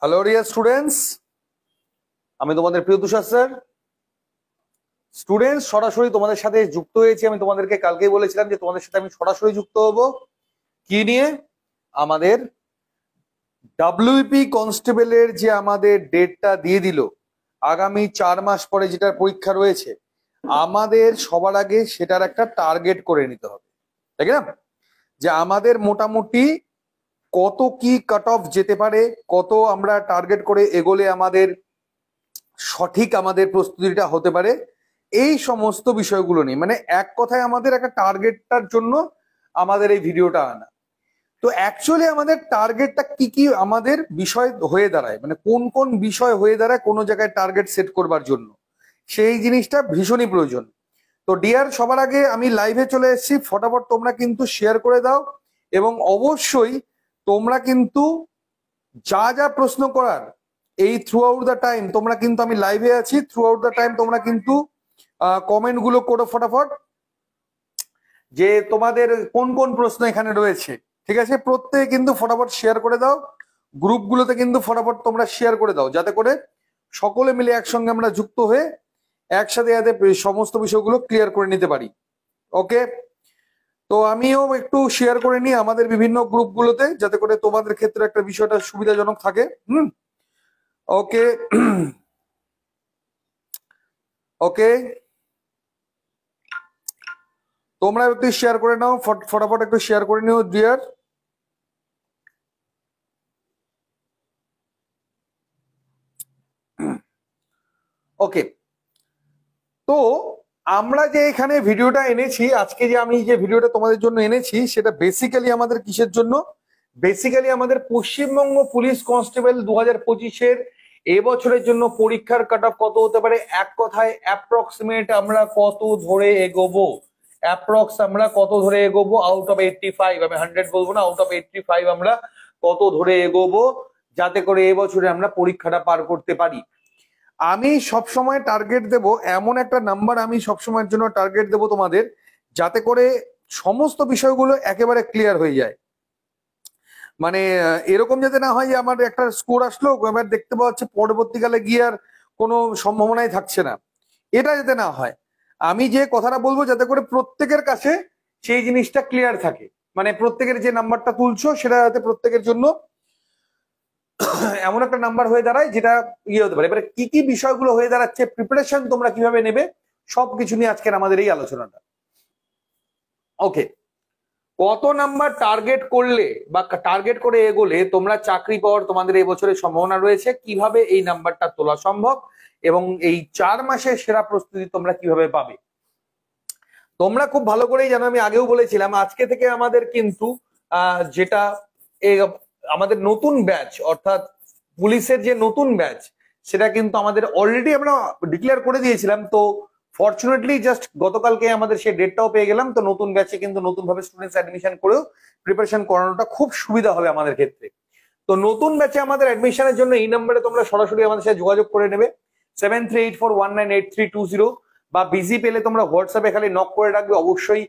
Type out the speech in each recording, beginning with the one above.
Hello dear students, আমি তোমাদের প্রিয় তুষার স্যার। স্টুডেন্টস, সরাসরি তোমাদের সাথে যুক্ত হয়েছি। আমি তোমাদেরকে কালকেই বলেছিলাম যে তোমাদের সাথে আমি সরাসরি যুক্ত হব। কি নিয়ে? আমাদের ডাব্লিউপি কনস্টেবলের যে আমাদের ডেটটা দিয়ে দিল, আগামী 4 মাস পরে যেটার পরীক্ষা রয়েছে, আমাদের সবার আগে সেটার একটা টার্গেট করে নিতে হবে, তাই না? যে আমাদের মোটামুটি কত কি কাট অফ যেতে পারে, কত আমরা টার্গেট করে এগোলে আমাদের সঠিক আমাদের প্রস্তুতিটা হতে পারে, এই সমস্ত বিষয়গুলো নিয়ে, মানে এক কথায় আমাদের একটা টার্গেটটার জন্য আমাদের এই ভিডিওটা আনা। তো অ্যাকচুয়ালি আমাদের টার্গেটটা কি কি আমাদের বিষয় হয়ে দাঁড়ায়, মানে কোন কোন বিষয় হয়ে দাঁড়ায় কোনো জায়গায় টার্গেট সেট করবার জন্য, সেই জিনিসটা ভীষণই প্রয়োজন। তো ডিয়ার, সবার আগে আমি লাইভে চলে এসেছি, ফটাফট তোমরা কিন্তু শেয়ার করে দাও এবং অবশ্যই তোমরা কিন্তু যা যা প্রশ্ন করার এই থ্রু আউট দ্য টাইম, তোমরা কিন্তু, আমি লাইভে আছি, থ্রু আউট দ্য টাইম তোমরা কিন্তু কমেন্ট গুলো করো ফটাফট, যে তোমাদের কোন কোন প্রশ্ন এখানে রয়েছে। ঠিক আছে, প্রত্যেকে কিন্তু ফটাফট শেয়ার করে দাও, গ্রুপগুলোতে কিন্তু ফটাফট তোমরা শেয়ার করে দাও, যাতে করে সকলে মিলে একসঙ্গে আমরা যুক্ত হয়ে একসাথে যাতে সমস্ত বিষয়গুলো ক্লিয়ার করে নিতে পারি। ওকে, তো আমিও একটু শেয়ার করে নিই আমাদের বিভিন্ন গ্রুপগুলোতে, যাতে করে তোমাদের ক্ষেত্রে একটা বিষয়টা সুবিধাজনক থাকে। ওকে ওকে, তোমরা একটু শেয়ার করে নাও, ফটাফট একটু শেয়ার করে নিও ডিয়ার। ওকে, তো আমরা যে এখানে ভিডিওটা এনেছি আজকে, যে আমি যে ভিডিওটা তোমাদের জন্য এনেছি, সেটা বেসিক্যালি আমাদের কিসের জন্য? বেসিক্যালি আমাদের পশ্চিমবঙ্গ পুলিশ কনস্টেবল 2025-এর এবছরের জন্য পরীক্ষার কাট অফ কত হতে পারে, এক কথায় অ্যাপ্রক্সিমেট আমরা কত ধরে এগোবো, অ্যাপ্রক্স আমরা কত ধরে এগোবো আউট অফ 85, আমি 100 বলবো না, আউট অফ 85 আমরা কত ধরে এগোবো, যাতে করে এবছরে আমরা পরীক্ষাটা পার করতে পারি। আমি সবসময় টার্গেট দেব এমন একটা নাম্বার, আমি সবসময়ের জন্য টার্গেট দেব তোমাদের, যাতে করে সমস্ত বিষয়গুলো একেবারে ক্লিয়ার হয়ে যায়। মানে এরকম যাতে না হয় যে আমার একটা স্কোর আসলো, এবার দেখতে পাওয়া যাচ্ছে পরবর্তীকালে গিয়ে আর কোনো সম্ভাবনাই থাকছে না, এটা যাতে না হয়। আমি যে কথাটা বলবো যাতে করে প্রত্যেকের কাছে সেই জিনিসটা ক্লিয়ার থাকে, মানে প্রত্যেকের যে নাম্বারটা তুলছো সেটা যাতে প্রত্যেকের জন্য এমন একটা নাম্বার হয়ে দাঁড়ায় যেটা ইয়ে হতে পারে। এবারে কি কি বিষয়গুলো হয়ে দাঁড়াচ্ছে, প্রিপারেশন তোমরা কিভাবে নেবে, সবকিছু নিয়ে আজকের আমাদের এই আলোচনাটা। ওকে, কত নাম্বার টার্গেট করলে বা টার্গেট করে এগোলে তোমরা চাকরি পাওয়ার তোমাদের এই বছরের সম্ভাবনা রয়েছে, কিভাবে এই নাম্বারটা তোলা সম্ভব, এবং এই 4 মাসের সেরা প্রস্তুতি তোমরা কিভাবে পাবে। তোমরা খুব ভালো করেই জানো, আমি আগেও বলেছিলাম, আজকে থেকে আমাদের কিন্তু যেটা আমাদের নতুন ব্যাচ, অর্থাৎ পুলিশের যে নতুন ব্যাচ, সেটা কিন্তু আমাদের অলরেডি আমরা ডিক্লেয়ার করে দিয়েছিলাম। তো ফরচুনেটলি জাস্ট গতকালকে আমাদের সেই ডেটটাও পেয়ে গেলাম। তো নতুন ব্যাচে কিন্তু নতুন ভাবে স্টুডেন্টস অ্যাডমিশন করেও প্রিপারেশন করানোটা খুব সুবিধা হবে আমাদের ক্ষেত্রে। তো নতুন ব্যাচে আমাদের অ্যাডমিশনের জন্য এই নাম্বারে তোমরা সরাসরি আমাদের সাথে যোগাযোগ করে নেবে, 7384198320, বা বিজি পেলে তোমরা হোয়াটসঅ্যাপে খালি নক করে রাখবে, অবশ্যই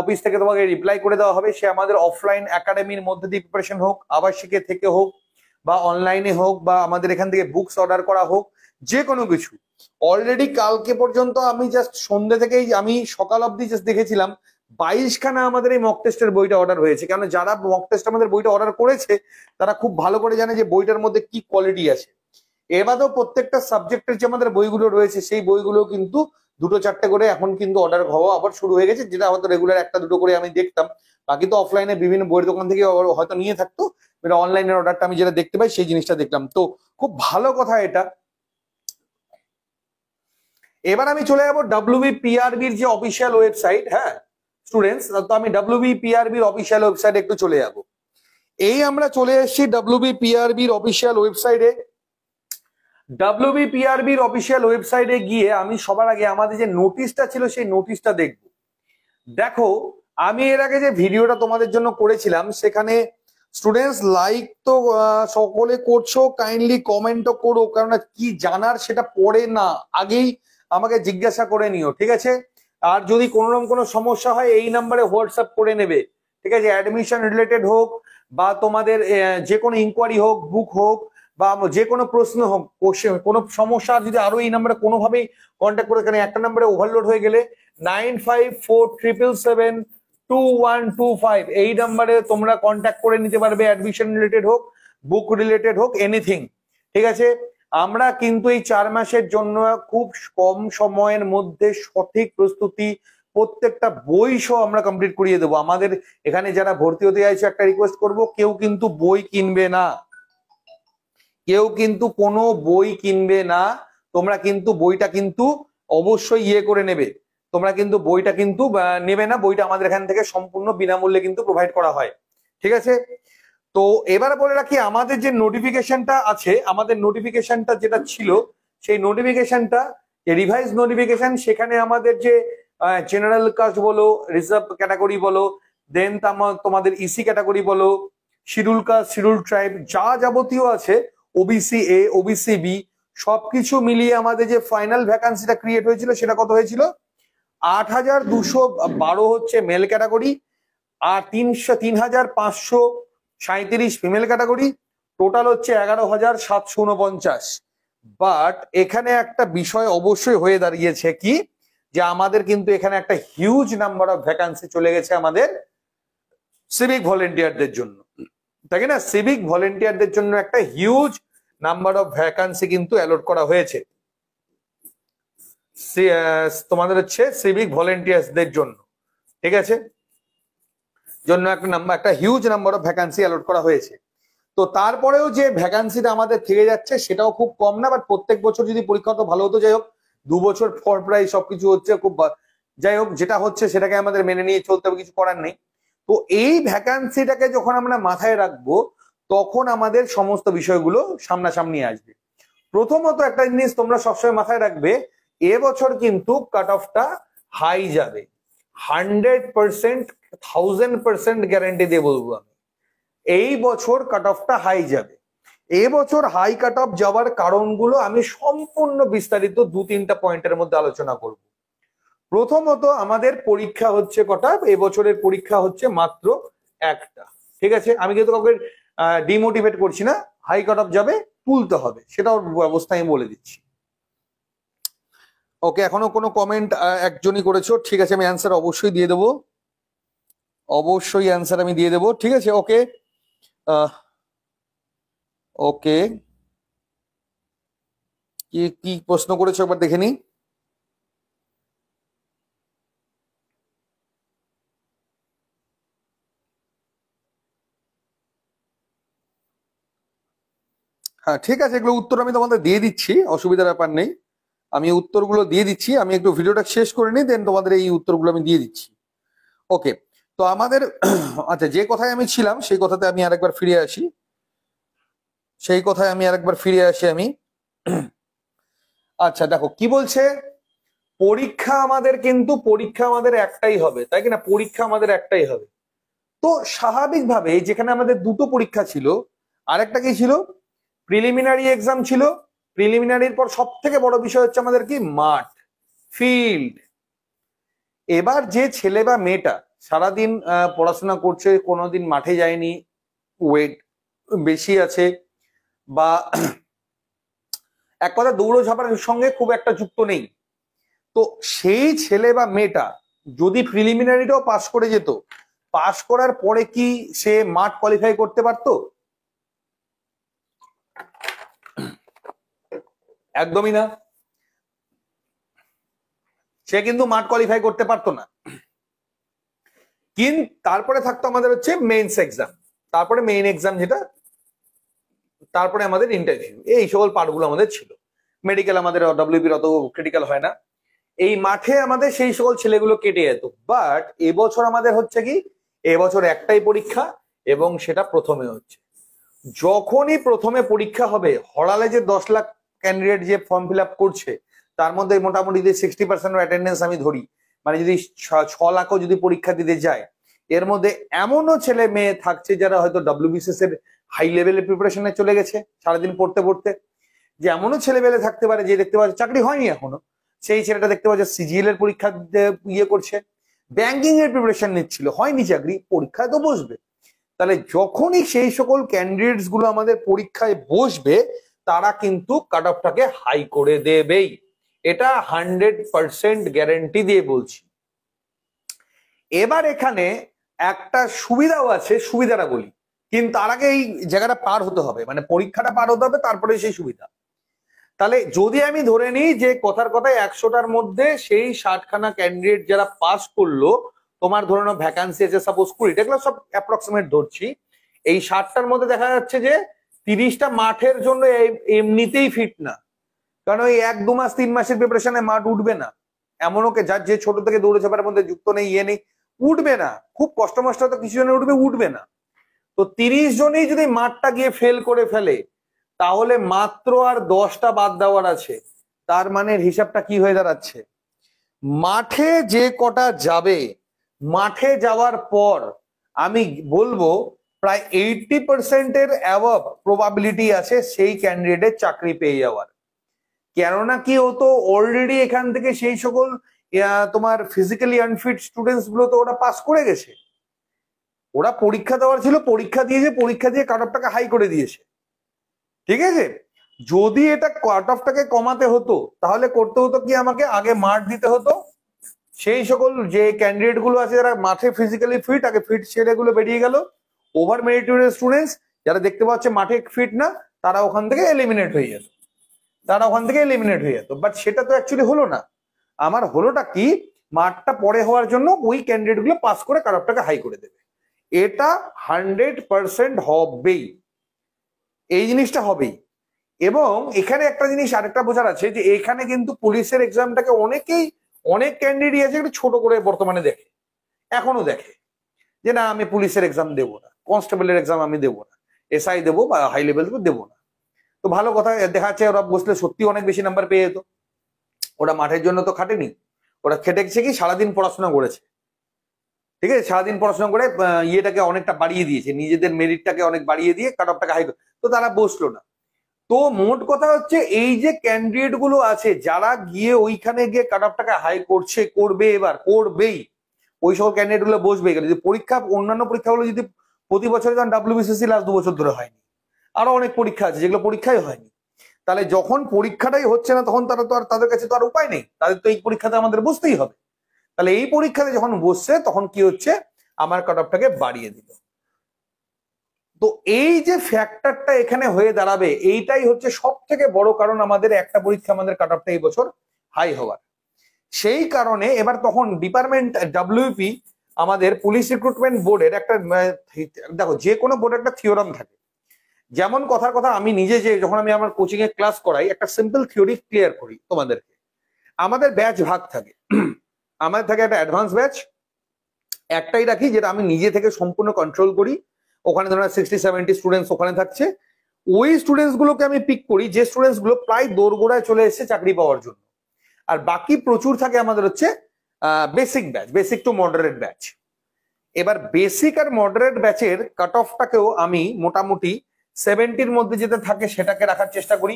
অফিস থেকে তোমাকে রিপ্লাই করে দেওয়া হবে। সে আমাদের অফলাইন একাডেমির মধ্যে দিয়ে প্রিপারেশন হোক, আবাসিকে থেকে হোক, বা অনলাইনে হোক, বা আমাদের এখান থেকে বুকস অর্ডার করা হোক, যে কোনো কিছু। অলরেডি কালকে পর্যন্ত আমি জাস্ট সন্ধ্যে থেকেই, আমি সকাল অবধি জাস্ট দেখেছিলাম 22খানা আমাদের এই মক টেস্টের বইটা অর্ডার হয়েছে। কারণ যারা মক টেস্ট আমাদের বইটা অর্ডার করেছে তারা খুব ভালো করে জানে যে বইটার মধ্যে কি কোয়ালিটি আছে। এবারেও প্রত্যেকটা সাবজেক্টের যে আমাদের বইগুলো রয়েছে সেই বইগুলো কিন্তু 2-4টে করে এখন কিন্তু অর্ডার হওয়া আবার শুরু হয়ে গেছে, যেটা হয়তো রেগুলার 1-2 করে আমি দেখতাম, বাকি তো অফলাইনে বিভিন্ন বইয়ের দোকান থেকে হয়তো নিয়ে থাকতো, এটা অনলাইনের অর্ডারটা আমি যেটা দেখতে পাই সেই জিনিসটা দেখলাম। তো খুব ভালো কথা এটা। এবার আমি চলে যাবো WBPRBর যে অফিসিয়াল ওয়েবসাইট। হ্যাঁ স্টুডেন্টস, তো আমি WBPRBর অফিসিয়াল ওয়েবসাইটে একটু চলে যাব। এই আমরা চলে এসেছি WBPRBর অফিসিয়াল ওয়েবসাইটে। WBPRBর অফিসিয়াল ওয়েবসাইটে গিয়ে আমি সবার আগে আমাদের যে নোটিশটা ছিল সেই নোটিশটা দেখব। দেখো, আমি এর আগে যে ভিডিওটা তোমাদের জন্য করেছিলাম সেখানে স্টুডেন্টস লাইক তো সকলে করছো, কাইন্ডলি কমেন্টও করো, কারণ কি জানার সেটা পরে না, আগেই আমাকে জিজ্ঞাসা করে নিও, ঠিক আছে? আর যদি কোনো রকম কোনো সমস্যা হয় এই নাম্বারে হোয়াটসঅ্যাপ করে নেবে, ঠিক আছে? অ্যাডমিশন রিলেটেড হোক, বা তোমাদের যে কোনো ইনকোয়ারি হোক, বুক হোক, বা যে কোনো প্রশ্ন হোক, কোনো সমস্যা যদি আরো এই নাম্বারে কোনোভাবেই কন্ট্যাক্ট করে, এখানে একটা নাম্বারে ওভারলোড হয়ে গেলে 9547772125 এই নাম্বারে তোমরা কন্ট্যাক্ট করে নিতে পারবে, অ্যাডমিশন রিলেটেড হোক, বুক রিলেটেড হোক, এনিথিং। ঠিক আছে, আমরা কিন্তু এই 4 মাসের জন্য খুব কম সময়ের মধ্যে সঠিক প্রস্তুতি প্রত্যেকটা বই সহ আমরা কমপ্লিট করিয়ে দেবো। আমাদের এখানে যারা ভর্তি হতে চাইছে একটা রিকোয়েস্ট করব, কেউ কিন্তু বই কিনবে না, কেউ কিন্তু কোনো বই কিনবে না। তোমরা কিন্তু বইটা কিন্তু অবশ্যই করে নেবে, তোমরা কিন্তু বইটা কিন্তু নেবে না, বইটা আমাদের এখান থেকে সম্পূর্ণ বিনামূল্যে কিন্তু প্রোভাইড করা হয়। ঠিক আছে, তো এবার বলে রাখি আমাদের যে নোটিফিকেশনটা আছে, আমাদের নোটিফিকেশনটা যেটা ছিল সেই নোটিফিকেশনটা রিভাইজ নোটিফিকেশন, সেখানে আমাদের যে জেনারেল কাস্ট বলো, রিজার্ভ ক্যাটাগরি বলো, দেন তোমাদের ইসি ক্যাটাগরি বলো, শিডিউল কাস্ট, শিডিউল ট্রাইব, যা যাবতীয় আছে, ওবিসি এ, ওবিসি বি, সবকিছু মিলিয়ে আমাদের যে ফাইনাল ভ্যাকান্সিটা ক্রিয়েট হয়েছিল সেটা কত হয়েছিল? 8212 হচ্ছে মেল ক্যাটাগরি, আর 3537 ফিমেল ক্যাটাগরি, টোটাল হচ্ছে 11749। বাট এখানে একটা বিষয় অবশ্যই হয়ে দাঁড়িয়েছে কি, যে আমাদের কিন্তু এখানে একটা হিউজ নাম্বার অফ ভ্যাকান্সি চলে গেছে আমাদের সিভিক ভলেন্টিয়ারদের জন্য, তাই না? সিভিক ভলেন্টিয়ারদের জন্য একটা হিউজ নাম্বার অফ ভ্যাকান্সি কিন্তু অ্যালট করা হয়েছে তোমাদের হচ্ছে সিভিক ভলেন্টিয়ার্সদের জন্য। ঠিক আছে, জন্য একটা huge number of vacancy allot করা হয়েছে। তো তারপরেও যে ভ্যাকান্সিটা আমাদের থেকে যাচ্ছে সেটাও খুব কম না, বাট প্রত্যেক বছর যদি পরীক্ষা তো ভালো হতো, যাই হোক 2 বছর পর প্রায় সবকিছু হচ্ছে খুব, যাই হোক যেটা হচ্ছে সেটাকে আমাদের মেনে নিয়ে চলতে হবে, কিছু করার নেই। তো এই ভ্যাকান্সিটাকে যখন আমরা মাথায় রাখবো তখন আমাদের সমস্ত বিষয়গুলো সামনাসামনি আসবে। প্রথমত একটা জিনিস তোমরা সবসময় মাথায় রাখবে, এবছর কিন্তু কাট অফটা হাই যাবে, 100% 1000% গ্যারান্টি দিয়ে বলবো আমি, এই বছর কাট অফটা হাই যাবে। এবছর হাই কাট অফ যাওয়ার কারণগুলো আমি সম্পূর্ণ বিস্তারিত 2-3টা পয়েন্টের মধ্যে আলোচনা করব। প্রথমত আমাদের পরীক্ষা হচ্ছে কটা? এবছরের পরীক্ষা হচ্ছে মাত্র একটা। ঠিক আছে, আমি কিন্তু কাউকে ডিমোটিভেট করছি না, হাই কাট অফ যাবে, তুলতে হবে, সেটাও ব্যবস্থা আমি বলে দিচ্ছি। ওকে, এখনো কোনো কমেন্ট একজনই করেছো, ঠিক আছে, আমি অ্যান্সার অবশ্যই দিয়ে দেবো, অবশ্যই অ্যান্সার আমি দিয়ে দেবো। ঠিক আছে, ওকে ওকে, কি কি প্রশ্ন করেছো একবার দেখে নি। হ্যাঁ ঠিক আছে, এগুলো উত্তর আমি তোমাদের দিয়ে দিচ্ছি, অসুবিধার ব্যাপার নেই, আমি উত্তরগুলো দিয়ে দিচ্ছি। আমি একটু ভিডিওটা শেষ করে নিই, দেন তোমাদের এই উত্তরগুলো আমি দিয়ে দিচ্ছি। ওকে, তো আমাদের আচ্ছা, যে কথায় আমি ছিলাম সেই কথাতে আমি আরেকবার ফিরে আসি, আমি আচ্ছা দেখো কি বলছে, পরীক্ষা আমাদের একটাই হবে, তাই কিনা? পরীক্ষা আমাদের একটাই হবে। তো স্বাভাবিকভাবে যেখানে আমাদের দুটো পরীক্ষা ছিল, আরেকটা কি ছিল? প্রিলিমিনারি এক্সাম ছিল। প্রিলিমিনারির পর সব থেকে বড় বিষয় হচ্ছে আমাদের কি? মাঠ, ফিল্ড। এবার যে ছেলে বা মেয়েটা সারাদিন পড়াশোনা করছে, কোনোদিন মাঠে যায়নি, ওয়েট বেশি আছে, বা এক কথা দৌড়ঝাঁপের সঙ্গে খুব একটা যুক্ত নেই, তো সেই ছেলে বা মেয়েটা যদি প্রিলিমিনারিটাও পাস করে যেত, পাস করার পরে কি সে মাঠ কোয়ালিফাই করতে পারতো? একদমই না, সে কিন্তু মাঠ কোয়ালিফাই করতে পারতো না। কিন্তু তারপরে থাকতো আমাদের হচ্ছে মেইনস এক্সাম, তারপরে মেইন এক্সাম যেটা, তারপরে আমাদের ইন্টারভিউ, এই সকল পার্টগুলো আমাদের ছিল। মেডিকেল আমাদের ডব্লিউবির অত ক্রিটিক্যাল হয় না, এই মাঠে আমাদের সেই সকল ছেলেগুলো কেটে যেত। বাট এবছর আমাদের হচ্ছে কি, এবছর একটাই পরীক্ষা, এবং সেটা প্রথমে হচ্ছে। যখনই প্রথমে পরীক্ষা হবে, হরালে যে 10 লাখ ক্যান্ডিডেট যে ফর্ম ফিল আপ করছে, তার মধ্যে মোটামুটি যদি 60% অ্যাটেন্ডেন্স আমি ধরি, মানে যদি 6 লাখও যদি পরীক্ষা দিতে যায়, এর মধ্যে এমনও ছেলে মেয়ে থাকছে যারা হয়তো ডব্লিউবিসিএস এর হাই লেভেলের প্রিপারেশনে চলে গেছে সারাদিন পড়তে পড়তে, যে এমনও ছেলেবেলে থাকতে পারে যে দেখতে পাচ্ছে চাকরি হয়নি এখনো, সেই ছেলেটা দেখতে পাচ্ছে সিজিএল এর পরীক্ষা করছে, ব্যাংকিং এর প্রিপারেশন নিচ্ছিল, হয়নি চাকরি, পরীক্ষায় তো বসবে। তাহলে যখনই সেই সকল ক্যান্ডিডেটস গুলো আমাদের পরীক্ষায় বসবে তারা কিন্তু কাট অফটাকে হাই করে দেবেই, এটা 100% গ্যারেন্টি দিয়ে বলছি। এবার এখানে একটা সুবিধাও আছে, সুবিধাটা বলি, কিন্তু তার আগে এই জায়গাটা পার হতে হবে, মানে পরীক্ষাটা পার হতে হবে, তারপরে সেই সুবিধা। তাহলে যদি আমি ধরে নিই যে কথার কথায় 100টার মধ্যে সেই 60খানা ক্যান্ডিডেট যারা পাস করলো, তোমার ধরে নাও ভ্যাকান্সি আছে সাপোজ 20, এগুলো সব অ্যাপ্রক্সিমেট ধরছি, এই 60টার মধ্যে দেখা যাচ্ছে যে 30টা মাঠের জন্য এমনিতেই ফিট না, কারণ ওই 1-2 মাস 3 মাসের প্রিপারেশনে মাঠ উঠবে না, এমনও যার যে ছোট থেকে দৌড়ে চাপার মধ্যে যুক্ত নেই, ইয়ে নেই, উঠবে না, খুব কষ্ট মষ্ট তো কিছু জনের উঠবে না। তো 30 জনই যদি মাঠটা গিয়ে ফেল করে ফেলে, তাহলে মাত্র আর 10টা বাদ দেওয়ার আছে। তার মানে হিসাবটা কি হয়ে দাঁড়াচ্ছে, মাঠে যে কটা যাবে, মাঠে যাওয়ার পর আমি বলবো প্রায় 80% অ্যাবভ প্রবাবিলিটি আছে সেই ক্যান্ডিডেটের চাকরি পেয়ে যাওয়ার। কেননা কি হতো, অলরেডি এখান থেকে সেই সকল তোমার ফিজিক্যালি আনফিট স্টুডেন্টস গুলো তো ওরা পাস করে গেছে, ওরা পরীক্ষা দেওয়ার ছিল, পরীক্ষা দিয়েছে, পরীক্ষা দিয়ে কাট অফটাকে হাই করে দিয়েছে, ঠিক আছে। যদি এটা কাট অফটাকে কমাতে হতো তাহলে করতে হতো কি, আমাকে আগে মাঠ দিতে হতো, সেই সকল যে ক্যান্ডিডেট গুলো আছে যারা মাঠে ফিজিক্যালি ফিট, আগে ফিট ছেলেগুলো বেরিয়ে গেল, ওভার মেরিটোরিয়াস স্টুডেন্টস যারা দেখতে পাচ্ছে মাঠে ফিট না, তারা ওখান থেকে এলিমিনেট হয়ে যেত, বাট সেটা তো অ্যাকচুয়ালি হলো না। আমার হলোটা কি, মাঠটা পরে হওয়ার জন্য ওই ক্যান্ডিডেট গুলো পাস করে কাট অফটাকে হাই করে দেবে, এটা 100% হবেই, এই জিনিসটা হবেই। এবং এখানে একটা জিনিস আরেকটা বোঝার আছে, যে এখানে কিন্তু পুলিশের এক্সামটাকে অনেক ক্যান্ডিডেট আছে একটু ছোট করে বর্তমানে দেখে, এখনো দেখে যে না আমি পুলিশের এক্সাম দেবো না, কনস্টেবলের এক্সাম আমি দেবো না, এসআই দেবো বা হাই লেভেল দেবো না। তো ভালো কথা, দেখা যাচ্ছে ওরা বসলে সত্যি অনেক বেশি নাম্বার পেয়ে যেত, ওরা মাঠের জন্য তো খাটেনি, ওরা খেটেছে কি সারাদিন পড়াশোনা করেছে, ঠিক আছে, সারাদিন পড়াশোনা করে ইয়েটাকে অনেকটা বাড়িয়ে দিয়েছে, নিজেদের মেরিটটাকে অনেক বাড়িয়ে দিয়ে কাট অফটাকে হাই, তো তারা বসলো না। তো মোট কথা হচ্ছে এই যে ক্যান্ডিডেট গুলো আছে যারা গিয়ে ওইখানে গিয়ে কাট অফটাকে হাই করবে, এবার করবেই, ওই সকল ক্যান্ডিডেট গুলো বসবে। যদি পরীক্ষা, অন্যান্য পরীক্ষাগুলো যদি প্রতি বছর, যেমন WBCSC লাস্ট 2 বছর ধরে হয়নি, আরো অনেক পরীক্ষা আছে যেগুলো পরীক্ষাই হয়নি, তাহলে যখন পরীক্ষাটাই হচ্ছে না তখন তারা তো আর, তাদের কাছে তো আর উপায় নেই, তাদের তো এই পরীক্ষাতে আমাদের বসতেই হবে। তাহলে এই পরীক্ষাতে যখন বসছে তখন কি হচ্ছে, আমার কাট অফটাকে বাড়িয়ে দিল। তো এই যে ফ্যাক্টরটা এখানে হয়ে দাঁড়াবে, এইটাই হচ্ছে সব থেকে বড় কারণ আমাদের একটা পরীক্ষা আমাদের কাট অফটা এই বছর হাই হওয়ার। সেই কারণে এবার তখন ডিপার্টমেন্ট WP আমাদের পুলিশ রিক্রুটমেন্ট বোর্ডের একটা, দেখো যে কোনো বোর্ডের একটা থিওরাম থাকে, যেমন কথার কথা আমি নিজে যে যখন আমি আমার কোচিং এ ক্লাস করাই, একটা সিম্পল থিওরি ক্লিয়ার করি তোমাদেরকে। আমাদের ব্যাচ ভাগ থাকে, আমাদের থাকে একটা অ্যাডভান্স ব্যাচ, একটাই রাখি যেটা আমি নিজে থেকে সম্পূর্ণ কন্ট্রোল করি, ওখানে ধরো 60-70 স্টুডেন্টস ওখানে থাকছে, ওই স্টুডেন্টস গুলোকে আমি পিক করি যে স্টুডেন্টস গুলো প্রায় দোরগোড়ায় চলে এসেছে চাকরি পাওয়ার জন্য। আর বাকি প্রচুর থাকে আমাদের হচ্ছে basic batch, basic to moderate batch. এবার বেসিক আর মডারেট ব্যাচের কাট অফটাকেও আমি মোটামুটি 70-র মধ্যে যেটা থাকে সেটাকে রাখার চেষ্টা করি,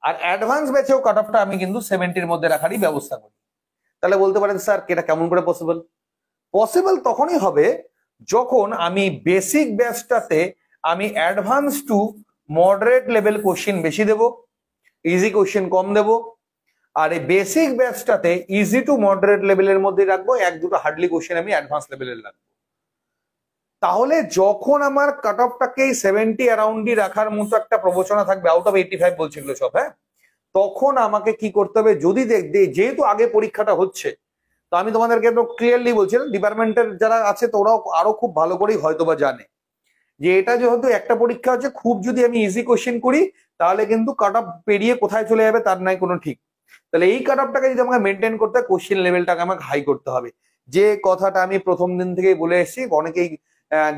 আর অ্যাডভান্স ব্যাচেও কাট অফটা আমি কিন্তু 70-র মধ্যে রাখারই ব্যবস্থা করি। তাহলে বলতে পারেন স্যার এটা কেমন করে পসিবল? পসিবল তখনই হবে যখন আমি বেসিক ব্যাচটাতে আমি advance to moderate level question বেশি দেব, ইজি কোশ্চেন কম দেব, আর এই বেসিক ব্যাচটাতে ইজি টু মডারেট লেভেলের মধ্যে রাখবো, 1-2টো হার্ডলি কোশ্চেন আমি অ্যাডভান্স লেভেলের রাখবো। তাহলে যখন আমার কাট অফটাকে 70 অ্যারাউন্ডই রাখার মতো একটা প্রবচনা থাকবে, আউট অফ 85 বলছি এগুলো সব, হ্যাঁ, তখন আমাকে কি করতে হবে, যদি যেহেতু আগে পরীক্ষাটা হচ্ছে, তো আমি তোমাদেরকে একটু ক্লিয়ারলি বলছি, ডিপার্টমেন্টের যারা আছে তো ওরাও আরো খুব ভালো করেই হয়তোবা জানে যে এটা যেহেতু একটা পরীক্ষা হচ্ছে, খুব যদি আমি ইজি কোশ্চেন করি তাহলে কিন্তু কাট অফ পেরিয়ে কোথায় চলে যাবে তার নাই কোনো ঠিক। তাহলে এই কাট অফটাকে যদি আমাকে মেনটেন করতে হয়, কোশ্চেন লেভেলটাকে আমাকে হাই করতে হবে। যে কথাটা আমি প্রথম দিন থেকেই বলে এসেছি, অনেকেই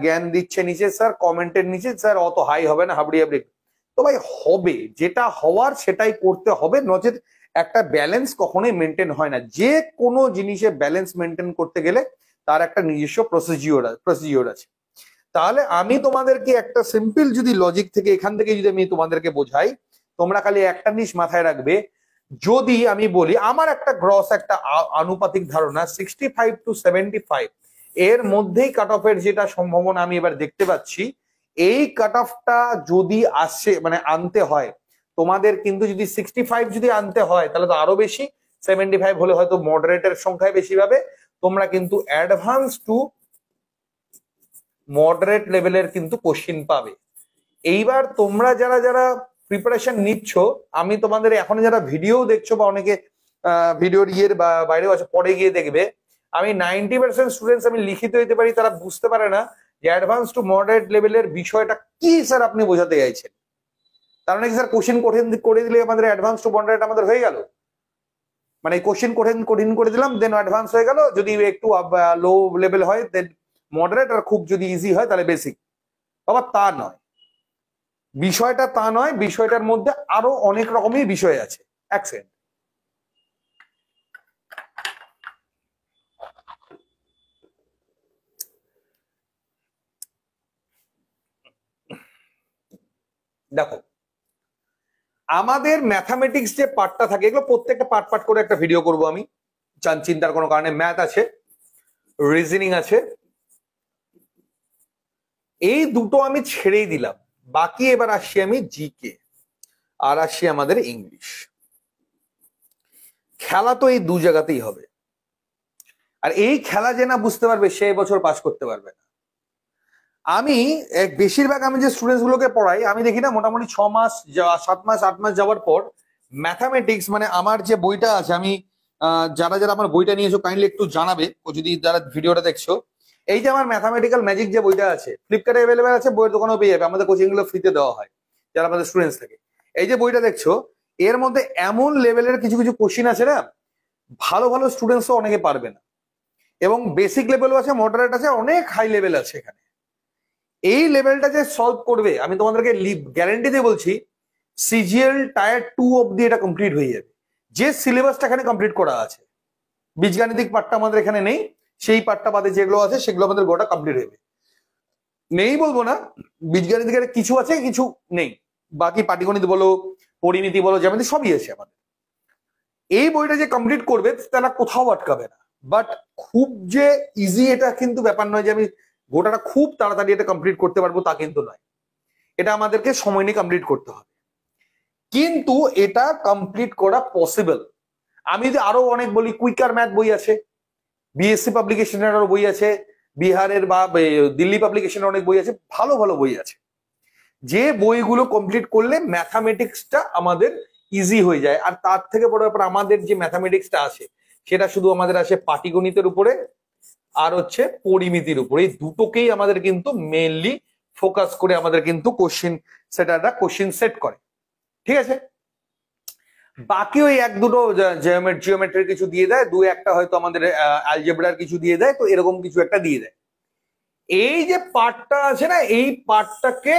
জ্ঞান দিচ্ছে নিচে, স্যার কমেন্টের নিচে, স্যার অত হাই হবে না, হাবড়ি হাবড়ি। তো ভাই হবে, যেটা হওয়ার সেটাই করতে হবে, নচেত একটা ব্যালেন্স কখনোই মেনটেন হয় না। যে কোনো জিনিসে ব্যালেন্স মেনটেন করতে গেলে তার একটা নিজস্ব প্রসিজিওর আছে। তাহলে আমি তোমাদেরকে একটা সিম্পল যদি লজিক থেকে এখান থেকে যদি আমি তোমাদেরকে বোঝাই, তোমরা খালি একটা জিনিস মাথায় রাখবে, যদি আমি বলি আমার একটা গ্রস একটা আনুপাতিক ধারণা 65 to 75 এর মধ্যেই কাট অফের যেটা সম্ভাবনা আমি এবার দেখতে পাচ্ছি, এই কাট অফটা যদি আসে মানে আনতে হয় তোমাদের, কিন্তু যদি 65 যদি আনতে হয় তাহলে তো আরো বেশি, 75 হলে হয়তো মডারেটের সংখ্যায় বেশি পাবে। তোমরা কিন্তু অ্যাডভান্স টু মডারেট লেভেলের কিন্তু কোশ্চিন পাবে। এইবার তোমরা যারা যারা প্রিপারেশন নিচ্ছ, আমি তোমাদের এখন যারা ভিডিও দেখছো বা অনেকে ভিডিওর ইয়ের বা বাইরেও আছে, পরে গিয়ে দেখবে, আমি 90% স্টুডেন্টস আমি লিখিত দিতে পারি, তারা বুঝতে পারে না যে অ্যাডভান্স টু মডারেট লেভেলের বিষয়টা কি স্যার আপনি বোঝাতে চাইছেন। তার মানে কি স্যার কোশ্চিন কঠিন করে দিলে আমাদের অ্যাডভান্স টু মডারেট আমাদের হয়ে গেল, মানে কোশ্চিন কঠিন করে দিলাম দেন অ্যাডভান্স হয়ে গেল, যদি একটু লো লেভেল হয় দেন মডারেট, আর খুব যদি ইজি হয় তাহলে বেসিক। বাবা তা নয়, বিষয়টা তা নয়, বিষয়টার মধ্যে আরো অনেক রকমের বিষয় আছে। এক সেকেন্ড, দেখো আমাদের ম্যাথামেটিক্স যে পার্টটা থাকে, এগুলো প্রত্যেকটা পার্ট পার্ট করে একটা ভিডিও করব আমি, চিন্তার কোনো কারণে। ম্যাথ আছে, রিজনিং আছে, এই দুটো আমি ছেড়েই দিলাম, বাকি এবার আসছি আমি জিকে আর আসছি আমাদের ইংলিশ। খেলা তো এই দু জায়গাতেই হবে, আর এই খেলা যে না বুঝতে পারবে সে বছর পাস করতে পারবে না। আমি বেশিরভাগ আমি যে স্টুডেন্টস গুলোকে পড়াই, আমি দেখি না মোটামুটি 6 মাস 7 মাস 8 মাস যাওয়ার পর ম্যাথামেটিক্স, মানে আমার যে বইটা আছে, আমি যারা যারা আমার বইটা নিয়েছো কাইন্ডলি একটু জানাবে, ও যদি যারা ভিডিওটা দেখছো। এই যে আমার ম্যাথামেটিক্যাল ম্যাজিক যে বইটা আছে, ফ্লিপকার্টে অ্যাভেলেবেল আছে, বইয়ের দোকানেও পেয়ে যাবে, আমাদের কোচিং গুলো ফ্রিতে দেওয়া হয় যারা আমাদের স্টুডেন্টস থাকে। এই যে বইটা দেখছো, এর মধ্যে এমন লেভেলের কিছু কিছু কোশ্চিন আছে না, ভালো ভালো স্টুডেন্টসও অনেকে পারবে না, এবং বেসিক লেভেলও আছে, মডারেট আছে, অনেক হাই লেভেল আছে এখানে। এই লেভেলটা যে সলভ করবে, আমি তোমাদেরকে গ্যারেন্টি দিয়ে বলছি, সিজিএল টায়ার 2 অব্দি এটা কমপ্লিট হয়ে যাবে, যে সিলেবাসটা এখানে কমপ্লিট করা আছে। বীজগাণিতিক পার্টটা আমাদের এখানে নেই, সেই পার্টটা বাদে যেগুলো আছে সেগুলো আমাদের গোটা কমপ্লিট হবে। নেই বলবো না, বীজগাণিতিকের কিছু আছে কিছু নেই, বাকি পাটিগণিত বলো, পরিমিতি বলো, জ্যামিতি সবই আছে আমাদের। এই বইটা যে কমপ্লিট করবে তারা কোথাও আটকাবে না। বাট খুব যে ইজি এটা কিন্তু ব্যাপার নয় যে আমি গোটাটা খুব তাড়াতাড়ি এটা কমপ্লিট করতে পারবো, তা কিন্তু নয়। এটা আমাদেরকে সময় নিয়ে কমপ্লিট করতে হবে, কিন্তু এটা কমপ্লিট করা পসিবল। আমি যদি আরো অনেক বলি, কুইকার ম্যাথ বই আছে, বিএসসি পাবলিকেশনের আরো বই আছে, বিহারের বা দিল্লি পাবলিকেশনের অনেক বই আছে, ভালো ভালো বই আছে, যে বইগুলো কমপ্লিট করলে ম্যাথামেটিক্সটা আমাদের ইজি হয়ে যায়। আর তার থেকে বড় ব্যাপার, আমাদের যে ম্যাথামেটিক্সটা আছে সেটা শুধু আমাদের আছে পাটিগণিতের উপরে আর হচ্ছে পরিমিতির উপরে, এই দুটোকেই আমাদের কিন্তু মেইনলি ফোকাস করে আমাদের কিন্তু কোশ্চিন সেটারটা কোশ্চিন সেট করে, ঠিক আছে। বাকি ওই এক দুটো জিওমেট্রির কিছু দিয়ে দেয়, দু একটা হয়তো আমাদের অ্যালজেব্রার কিছু দিয়ে দেয়, তো এরকম কিছু একটা দিয়ে দেয়। এই যে পার্টটা আছে না, এই পার্টটাকে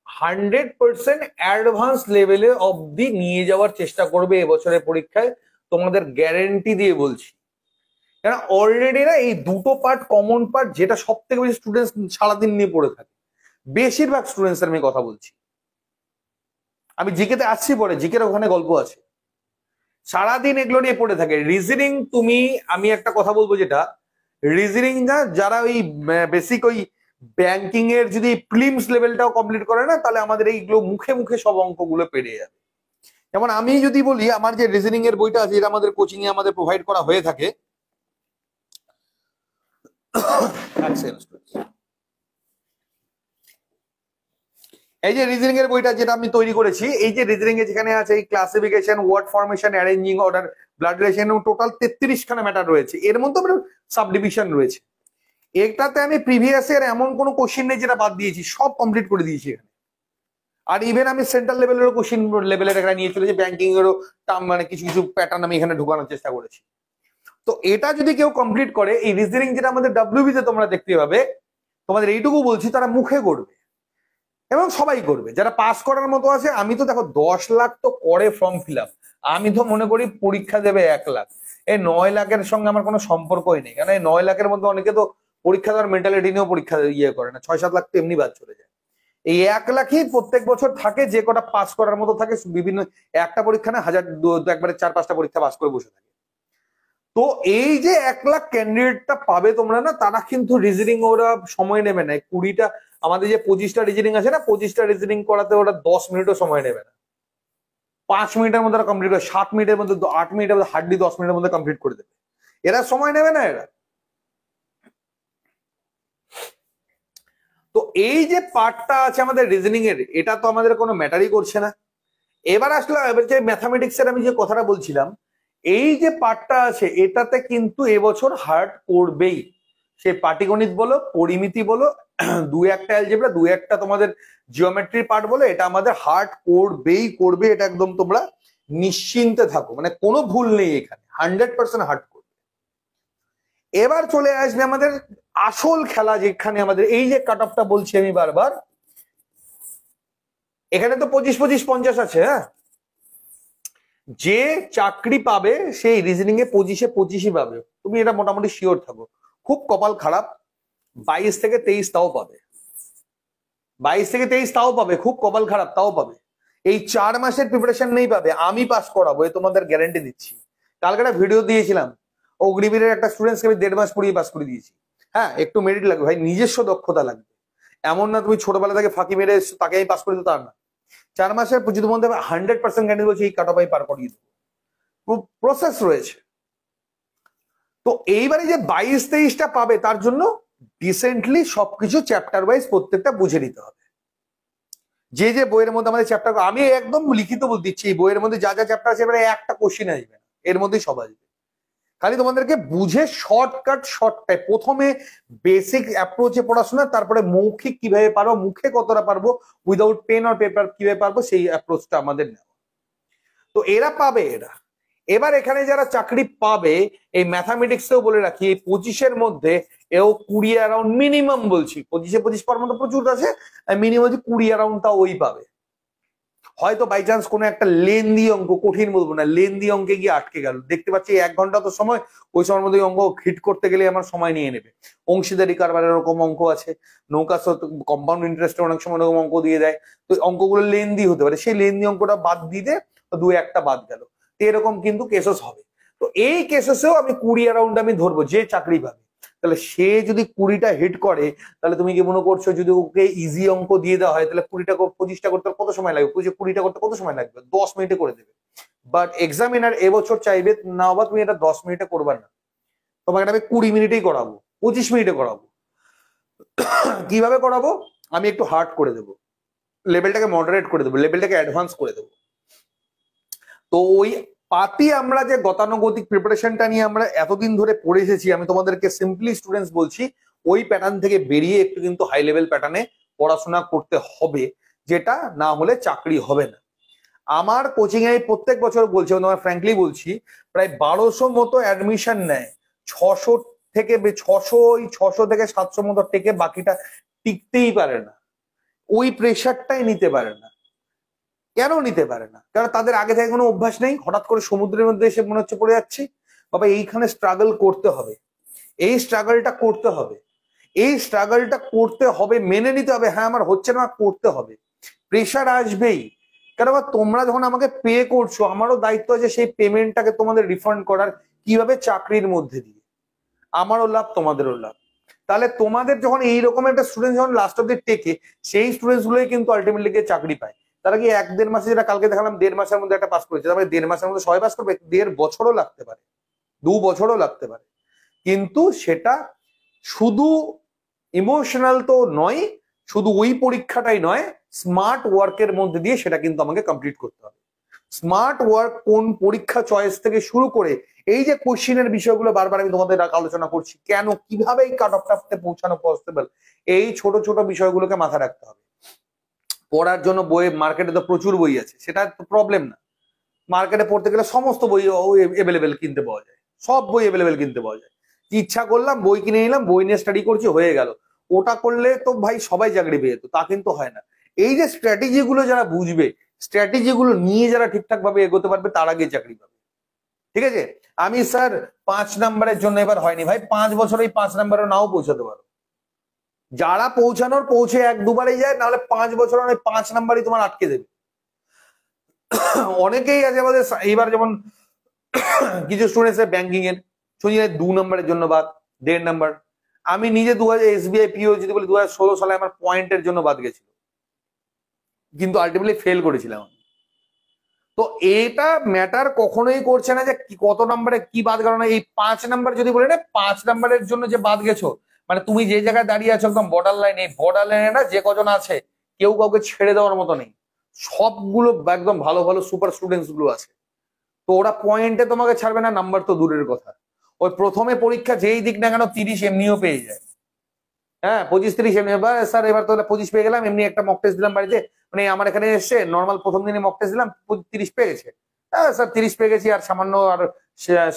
100% অ্যাডভান্স লেভেলে অবধি নিয়ে যাওয়ার চেষ্টা করবে এবছরের পরীক্ষায়, তোমাদের গ্যারেন্টি দিয়ে বলছি। কেন, অলরেডি না এই দুটো পার্ট কমন পার্ট, যেটা সব থেকে বেশি স্টুডেন্টস সারাদিন নিয়ে পড়ে থাকে, বেশিরভাগ স্টুডেন্টস আমি কথা বলছি। আমি জিকেতে আসছি পরে, জিকের ওখানে গল্প আছে, সারাদিন এগুলো নিয়ে পড়ে থাকে। রিজনিং তুমি, আমি একটা কথা বলবো, যেটা রিজনিং না যারা ওই বেসিক ওই ব্যাংকিং এর যদি প্রিলিমস লেভেলটাও কমপ্লিট করে না, তাহলে আমাদের এইগুলো মুখে মুখে সব অঙ্কগুলো পেরে যাবে। যেমন আমি যদি বলি, আমার যে রিজনিং এর বইটা আছে, এটা আমাদের কোচিং এ আমাদের প্রোভাইড করা হয়ে থাকে। এই যে রিজনিং এর বইটা যেটা আমি তৈরি করেছি, এই যে রিজনিং এ যেখানে আছে এই classification, word formation, arranging order, blood relation, total 33 খানা ম্যাটার রয়েছে, এর মধ্যে সাব ডিভিশন রয়েছে। এটাতে আমি প্রিভিয়াস ইয়ার এমন কোনো কোশ্চিন নেই যেটা বাদ দিয়েছি, সব কমপ্লিট করে দিয়েছি এখানে। আর ইভেন আমি সেন্ট্রাল লেভেলেরও কোশ্চিন লেভেলের এখানে নিয়ে চলেছি, ব্যাংকিং এরও মানে কিছু কিছু প্যাটার্ন আমি এখানে ঢোকানোর চেষ্টা করেছি। তো এটা যদি কেউ কমপ্লিট করে, এই রিজনিং যেটা আমাদের ডাব্লিউবি তে তোমরা দেখতে পাবে, তোমাদের এইটুকু বলছি, তারা মুখে করবে এবং সবাই করবে যারা পাস করার মতো আছে। আমি তো দেখো 10 লাখ তো করে ফর্ম ফিল আপ, আমি তো মনে করি পরীক্ষা দেবে 1 লাখ। এই 9 লাখের সঙ্গে আমার কোনো সম্পর্কই নেই, কারণ এই 9 লাখের মধ্যে অনেকে তো পরীক্ষা দেওয়ার মেন্টালিটি নিয়েও পরীক্ষা ইয়ে করে না, 6-7 লাখ তো এমনি বাদ চলে যায়। এই 1 লাখই প্রত্যেক বছর থাকে, যে কটা পাস করার মতো থাকে, বিভিন্ন একটা পরীক্ষা না, হাজার একবারে 4-5টা পরীক্ষা পাস করে বসে থাকে। তো এই যে 1 লাখ ক্যান্ডিডেটটা পাবে তোমরা না, তারা কিন্তু রিজনিং ওরা সময় নেবে না। 20টা আমাদের যে 25টা রিজনিং আছে না, 25টা রিজনিং করাতে ওরা 10 মিনিটও সময় নেবে না। 5 মিনিটের মধ্যে কমপ্লিট করে, 7 মিনিটের মধ্যে, 8 মিনিটের মধ্যে, হার্ডলি 10 মিনিটের মধ্যে কমপ্লিট করে দেবে। এরা সময় নেবে না এরা। তো এই যে পার্টটা আছে আমাদের রিজনিং এর, এটা তো আমাদের কোনো ম্যাটারই করছে না। এবার আসলে এবার যে ম্যাথামেটিক্স এর আমি যে কথাটা বলছিলাম, এই যে পার্টটা আছে এটাতে কিন্তু এবছর হার্ড করবেই। সে পাটিগণিত বলো, পরিমিতি বলো, 2-1টা অ্যালজেব্রা, 2-1টা তোমাদের জিওমেট্রির পার্ট বলো, এটা আমাদের হার্ড করবেই করবে। এটা একদম তোমরা নিশ্চিন্তে থাকো, মানে কোনো ভুল নেই এখানে, 100% হার্ড করবে। এবার চলে আসবে আমাদের আসল খেলা, যেখানে আমাদের এই যে কাট অফটা বলছি আমি বারবার, এখানে তো 25-25-50 আছে। হ্যাঁ, যে চাকরি পাবে সেই রিজনিং এ 25-25ই পাবে, তুমি এটা মোটামুটি শিওর থাকো। খুব কপাল খারাপ 22-23 তাও পাবে, 22-23 তাও পাবে, খুব কপাল খারাপ তাও পাবে। এই 4 মাসের প্রিপারেশন নেই পাবে, আমি পাস করাবো, এ তোমাদের গ্যারান্টি দিচ্ছি। কালকে একটা ভিডিও দিয়েছিলাম, অগ্নিবীরের একটা স্টুডেন্টকে আমি 1.5 মাস পড়িয়ে পাস করে দিয়েছি। হ্যাঁ, একটু মেরিট লাগবে ভাই, নিজস্ব দক্ষতা লাগবে। এমন না তুমি ছোটবেলা থেকে ফাঁকি মেরে তাকে আমি পাস করে দিতে, তার না। 4 মাসের যদি মধ্যে 100% গ্যারান্টি বলছি এই কাট অফ আমি পার করিয়ে দেবো, প্রসেস রয়েছে। তো এইবারে যে 22-23টা পাবে, তার জন্য ডিসেন্টলি সবকিছু চ্যাপ্টার ওয়াইজ প্রত্যেকটা বুঝে নিতে হবে। যে যে বইয়ের মধ্যে আমাদের চ্যাপ্টার, আমি একদম লিখিত বলে দিচ্ছি, এই বইয়ের মধ্যে যা যা চ্যাপ্টার আছে এবারে একটা কোশ্চিন আসবে না, এর মধ্যেই সব আসবে। খালি তোমাদেরকে বুঝে শর্টকাট প্রথমে বেসিক অ্যাপ্রোচে পড়াশোনা, তারপরে মৌখিক কিভাবে পারবো, মুখে কতটা পারবো, উইদাউট পেন আর পেপার কিভাবে পারবো, সেই অ্যাপ্রোচটা আমাদের নেওয়া। তো এরা পাবে এরা। এবার এখানে যারা চাকরি পাবে, এই ম্যাথামেটিক্সেও বলে রাখি, এই 25-এর মধ্যে এও 20 অ্যারাউন্ড মিনিমাম বলছি, 25-25 পাওয়ার মতো প্রচুর আছে, মিনিমাম 20 অ্যারাউন্ডটা ওই পাবে। হয়তো বাই চান্স কোনো একটা লেন্দি অঙ্ক, কঠিন বলবো না, লেন্দি অঙ্কে গিয়ে আটকে গেল, দেখতে পাচ্ছি 1 ঘন্টা তো সময়, ওই সময়ের মধ্যে অঙ্ক হিট করতে গেলে আমার সময় নিয়ে নেবে। অংশীদারি কারবারের এরকম অঙ্ক আছে, নৌকা কম্পাউন্ড ইন্টারেস্টে অনেক সময় এরকম অঙ্ক দিয়ে দেয়, তো অঙ্কগুলো লেন্দি হতে পারে, সেই লেন্দি অঙ্কটা বাদ দিতে 2-1টা বাদ গেল, এরকম কিন্তু কেসেস হবে। তো এই কেসেসেও আমি 20 অ্যারাউন্ড আমি ধরবো যে চাকরি পাবে। তাহলে সে যদি 20টা হিট করে, তাহলে তুমি কি মনে করছো যদি ওকে ইজি অঙ্ক দিয়ে দেওয়া হয়, তাহলে 25টা করতে কত সময় লাগবে? 20টা করতে কত সময় লাগবে? 10 মিনিটে করে দেবে। বাট এক্সামিনার এবছর চাইবে না বা তুমি এটা 10 মিনিটে করবে না, তোমাকে এটা আমি 20 মিনিটেই করাবো, 25 মিনিটে করাবো। কিভাবে করাবো? আমি একটু হার্ড করে দেবো, লেভেলটাকে মডারেট করে দেবো, লেভেলটাকে অ্যাডভান্স করে দেবো। তো ওই পাতি আমরা যে গতানুগতিক প্রিপারেশনটা নিয়ে আমরা এতদিন ধরে পড়ে এসেছি, আমি তোমাদেরকে সিম্পলি স্টুডেন্টস বলছি, ওই প্যাটার্ন থেকে বেরিয়ে একটু কিন্তু হাই লেভেল প্যাটার্নে পড়াশোনা করতে হবে, যেটা না হলে চাকরি হবে না। আমার কোচিং এ প্রত্যেক বছর বলছি, তোমার ফ্র্যাঙ্কলি বলছি, প্রায় 1200 মতো অ্যাডমিশন নেয়, 600 থেকে 600 থেকে 700 মতো টেকে বাকিটা টিকতেই পারে না, ওই প্রেশারটাই নিতে পারে না। কেন নিতে পারে না? কারণ তাদের আগে থেকে কোনো অভ্যাস নেই, হঠাৎ করে সমুদ্রের মধ্যে এসে মনে হচ্ছে পড়ে যাচ্ছি। বাবা, এইখানে স্ট্রাগল করতে হবে, এই স্ট্রাগলটা করতে হবে, এই স্ট্রাগলটা করতে হবে, মেনে নিতে হবে, হ্যাঁ আমার হচ্ছে না, করতে হবে, প্রেশার আসবেই। কারণ তোমরা যখন আমাকে পে করছো, আমারও দায়িত্ব আছে সেই পেমেন্টটাকে তোমাদের রিফান্ড করার, কিভাবে? চাকরির মধ্যে দিয়ে, আমারও লাভ তোমাদেরও লাভ। তাহলে তোমাদের যখন এইরকম একটা স্টুডেন্ট যখন লাস্ট অব্দি টেকে, সেই স্টুডেন্টস গুলোই কিন্তু আলটিমেটলি গিয়ে চাকরি পায়। তারা কি 1-1.5 মাসে, যেটা কালকে দেখালাম 1.5 মাসের মধ্যে একটা পাস করেছে, তারপরে 1.5 মাসের মধ্যে সবাই পাস করবে? 1.5 বছরও লাগতে পারে, 2 বছরও লাগতে পারে। কিন্তু সেটা শুধু ইমোশনাল তো নয়, শুধু ওই পরীক্ষাটাই নয়, স্মার্ট ওয়ার্কের মধ্যে দিয়ে সেটা কিন্তু আমাকে কমপ্লিট করতে হবে। স্মার্ট ওয়ার্ক কোন পরীক্ষা চয়েস থেকে শুরু করে এই যে কোশ্চিনের বিষয়গুলো বারবার আমি তোমাদের আলোচনা করছি, কেন কিভাবে এই কাট অফটাতে পৌঁছানো পসিবল, এই ছোট ছোট বিষয়গুলোকে মাথায় রাখতে হবে। পড়ার জন্য বই মার্কেটে তো প্রচুর বই আছে, সেটা তো প্রবলেম না। মার্কেটে পড়তে গেলে সমস্ত বই এভেলেবেল কিনতে পাওয়া যায়, সব বই এভেলেবেল কিনতে পাওয়া যায়। ইচ্ছা করলাম বই কিনে নিলাম, বই নিয়ে স্টাডি করছি, হয়ে গেল। ওটা করলে তো ভাই সবাই চাকরি পেয়ে যেত, তা কিন্তু হয় না। এই যে স্ট্র্যাটেজি গুলো যারা বুঝবে, স্ট্র্যাটেজি গুলো নিয়ে যারা ঠিকঠাক ভাবে এগোতে পারবে, তার আগে চাকরি পাবে। ঠিক আছে? আমি স্যার 5 নাম্বারের জন্য এবার হয়নি ভাই, 5 বছর এই 5 নাম্বারে নাও পৌঁছাতে পারো। যারা পৌঁছানোর পৌঁছে 1-2বারেই যায়, নাহলে 5 বছর 5 নাম্বারই তোমার আটকে দেবে। অনেকেই আছে আমাদের এইবার, যেমন কিছু স্টুডেন্টস ব্যাংকিং এর, শুনি 2 নম্বরের জন্য বাদ, 1.5 নম্বর। আমি নিজে 2000 SBI পিও যদি বলি 2016 সালে আমার পয়েন্টের জন্য বাদ গেছিল, কিন্তু আলটিমেটলি ফেল করেছিলাম। তো এটা ম্যাটার কখনোই করছে না যে কত নম্বরে কি বাদ গেল না। এই 5 নম্বর যদি বলে না, 5 নম্বরের জন্য যে বাদ গেছো, মানে তুমি যে জায়গায় দাঁড়িয়ে আছো একদম বর্ডার লাইন, এই বর্ডার লাইনে না যে কজন আছে কেউ কাউকে ছেড়ে দেওয়ার মতো নেই, সবগুলো একদম ভালো ভালো সুপার স্টুডেন্টস গুলো আছে। তো ওরা পয়েন্টে তোমাকে ছাড়বে না, নাম্বার তো দূরের কথা। ওই প্রথমে পরীক্ষা যেই দিক না কেন 30 এমনিও পেয়ে যায়। হ্যাঁ 25-30 এমনি, স্যার এবার তো 25 পেয়ে গেলাম, এমনি একটা মক টেস্ট দিলাম বাড়িতে, মানে আমার এখানে এসছে নর্মাল প্রথম দিনে মক টেস্ট দিলাম 30 পেয়ে গেছে। হ্যাঁ স্যার 30 পেয়ে গেছি, আর সামান্য আর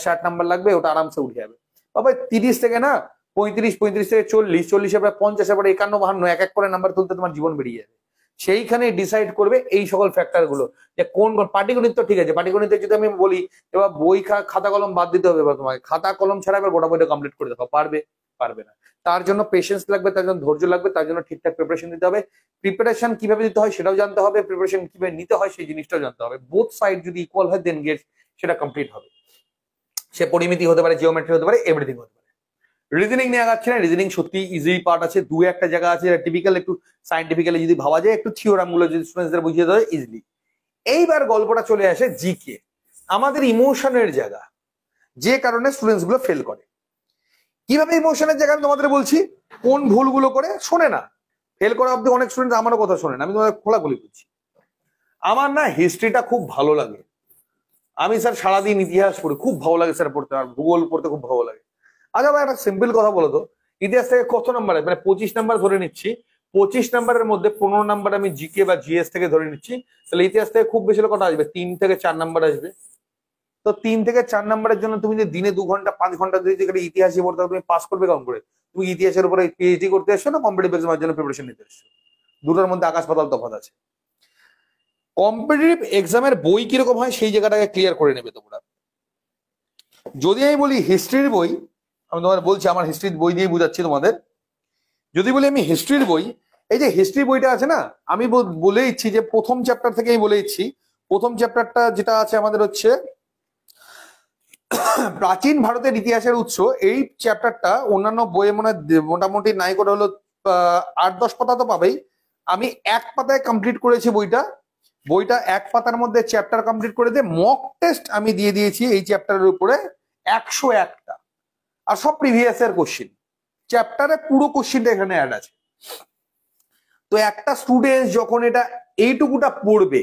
60 নাম্বার লাগবে, ওটা আরামসে উঠে যাবে। বাবা 30 থেকে না 35, 35 থেকে 40, 40 এবার 50, এবার 51, 52, এক এক করে নাম্বার তুলতে তোমার জীবন বেরিয়ে যাবে। সেইখানে ডিসাইড করবে এই সকল ফ্যাক্টর গুলো, যে কোন পাটিগণিত তো ঠিক আছে, পাটিগণিতে যদি আমি বলি এবার বই খাতা কলম বাদ দিতে হবে, এবার তোমাকে খাতা কলম ছাড়া এবার গোটা বইটা কমপ্লিট করে দেখো, পারবে? পারবে না। তার জন্য পেশেন্স লাগবে, তার জন্য ধৈর্য লাগবে, তার জন্য ঠিকঠাক প্রিপারেশন দিতে হবে। প্রিপারেশন কিভাবে দিতে হয় সেটাও জানতে হবে, প্রিপারেশন কিভাবে নিতে হয় সেই জিনিসটাও জানতে হবে। বোথ সাইড যদি ইকুয়াল হয় দেন গেট সেটা কমপ্লিট হবে। সে পরিমিতি হতে পারে, জিওমেট্রি হতে পারে, এভরিথিং হতে পারে। রিজনিং নিয়ে আগাচ্ছি না, রিজনিং সত্যি ইজি পার্ট আছে, দু একটা জায়গা আছে টিপিক্যাল একটু সাইন্টিফিক্যালি যদি ভাবা যায়, একটু থিওরাম গুলো যদি স্টুডেন্টদের বুঝিয়ে দেওয়া ইজিলি। এইবার গল্পটা চলে আসে জিকে, আমাদের ইমোশনের জায়গা, যে কারণে স্টুডেন্টস গুলো ফেল করে। কিভাবে ইমোশনের জায়গা তোমাদের বলছি, কোন ভুলগুলো করে শোনে না, ফেল করা অব্দি অনেক স্টুডেন্ট আমারও কথা শোনে না, আমি তোমাদের খোলাখুলি করছি। আমার না হিস্ট্রিটা খুব ভালো লাগে, আমি স্যার সারাদিন ইতিহাস পড়ি, খুব ভালো লাগে স্যার পড়তে, আর ভূগোল পড়তে খুব ভালো লাগে। আচ্ছা ভাই একটা সিম্পল কথা বলো তো, ইতিহাস থেকে কত নাম্বার আছে? মানে 25 নাম্বার ধরে নিচ্ছি, 25 নাম্বারের মধ্যে 15 নাম্বার আমি জিকে বা জিএস থেকে ধরে নিচ্ছি, তাহলে ইতিহাস থেকে খুব বেশি কটা আসবে? 3 থেকে 4 নাম্বার আসবে। তো 3 থেকে 4 নাম্বারের জন্য তুমি যদি দিনে 2 ঘন্টা 5 ঘন্টা যদি ইতিহাসে পড়তে তুমি পাস করবে কেমন করে? তুমি ইতিহাসের উপরে পিএইচডি করতে এসছো না কম্পিটিটিভ এক্সামের জন্য প্রিপারেশন নিতে এসছো? দুটোর মধ্যে আকাশ পাতাল তফাৎ আছে। কম্পিটিটিভ এক্সামের বই কিরকম হয় সেই জায়গাটাকে ক্লিয়ার করে নেবে তোমরা। যদি আমি বলি হিস্ট্রির বই, আমি তোমাদের বলছি আমার হিস্ট্রির বই দিয়ে বুঝাচ্ছি তোমাদের। যদি বলি আমি হিস্ট্রির বই, এই যে হিস্ট্রি বইটা আছে না, আমি বলে ইচ্ছি যে প্রথম চ্যাপ্টার থেকে আমি বলে ইচ্ছি, প্রথম চ্যাপ্টারটা যেটা আছে আমাদের হচ্ছে প্রাচীন ভারতের ইতিহাসের উৎস। এই চ্যাপ্টারটা অন্যান্য বইয়ে মোটামুটি নাই করে হলো 8-10 পাতা তো পাবেই, আমি এক পাতায় কমপ্লিট করেছি বইটা। বইটা এক পাতার মধ্যে চ্যাপ্টার কমপ্লিট করে দিয়ে মক টেস্ট আমি দিয়ে দিয়েছি এই চ্যাপ্টারের উপরে 101টা, আর সব প্রিভিয়াস এর কোশ্চিন, চ্যাপ্টারে পুরো কোশ্চিনটা এখানে অ্যাড আছে। তো একটা স্টুডেন্ট যখন এটা এইটুকুটা পড়বে,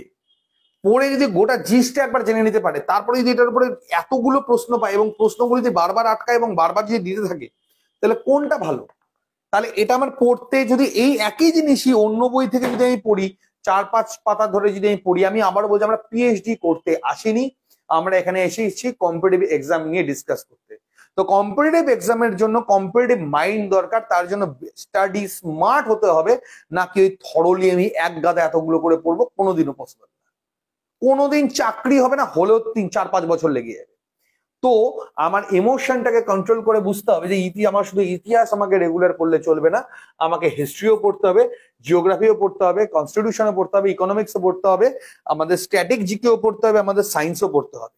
পড়ে যদি গোটা জিনিসটা একবার জেনে নিতে পারে, তারপরে যদি এটার উপরে এতগুলো প্রশ্ন পায় এবং প্রশ্নগুলো যদি বারবার আটকায় এবং বারবার যদি দিতে থাকে, তাহলে কোনটা ভালো? তাহলে এটা আমার পড়তে, যদি এই একই জিনিসই অন্য বই থেকে যদি আমি পড়ি 4-5 পাতা ধরে যদি আমি পড়ি, আমি আবার বলছি আমরা পিএইচডি করতে আসিনি, আমরা এখানে এসেছি কম্পিটিটিভ এক্সাম নিয়ে ডিসকাস করতে। তো কম্পিটিটিভ এক্সামের জন্য কম্পিটিটিভ মাইন্ড দরকার, তার জন্য স্টাডি স্মার্ট হতে হবে, নাকি ওই থরলি আমি এক গাদা এতগুলো করে পড়বো, কোনোদিনও পসিবল না। কোনোদিন চাকরি হবে না, হলেও 3-4-5 বছর লেগে যাবে। তো আমার ইমোশনটাকে কন্ট্রোল করে বুঝতে হবে যে আমার শুধু ইতিহাস আমাকে রেগুলার পড়লে চলবে না, আমাকে হিস্ট্রিও পড়তে হবে, জিওগ্রাফিও পড়তে হবে, কনস্টিটিউশনও পড়তে হবে, ইকোনমিক্সও পড়তে হবে, আমাদের স্ট্যাটিক জিকেও পড়তে হবে, আমাদের সায়েন্সও পড়তে হবে।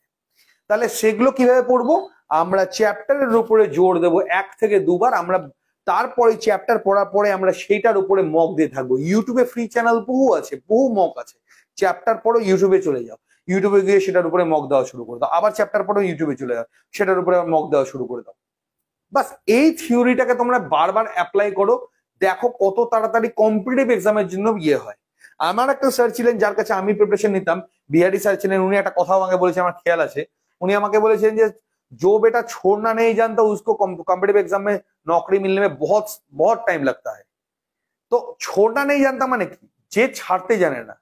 তাহলে সেগুলো কিভাবে পড়বো? আমরা চ্যাপ্টারের উপরে জোর দেবো 1 থেকে 2 বার, আমরা তারপরে চ্যাপ্টার পড়ার পরে আমরা সেইটার উপরে মক দিয়ে থাকবো। ইউটিউবে ফ্রি চ্যানেল বহু আছে, বহু মক আছে, চ্যাপ্টার পড়ো ইউটিউবে চলে যাও, ইউটিউবে গিয়ে সেটার উপরে মক দেওয়া শুরু করে দাও, আবার চ্যাপ্টার পড়ো ইউটিউবে চলে যাও, সেটার উপরে মক দেওয়া শুরু করে দাও। বাস এই থিওরিটাকে তোমরা বারবার অ্যাপ্লাই করো, দেখো কত তাড়াতাড়ি কম্পিটিটিভ এক্সামের জন্য হয়। আমার একটা স্যার ছিলেন যার কাছে আমি প্রিপারেশন নিতাম, বিহারি স্যার ছিলেন, উনি একটা কথা আমাকে বলেছে, আমার খেয়াল আছে, উনি আমাকে বলেছেন যে जो बेटा छोड़ना नहीं जानता उसको कॉम्पिटिटिव एग्जाम में नौकरी मिलने में बहुत बहुत टाइम लगता है। তো छोड़ना नहीं जानता মানে কি? যে ছাড়তে জানে না।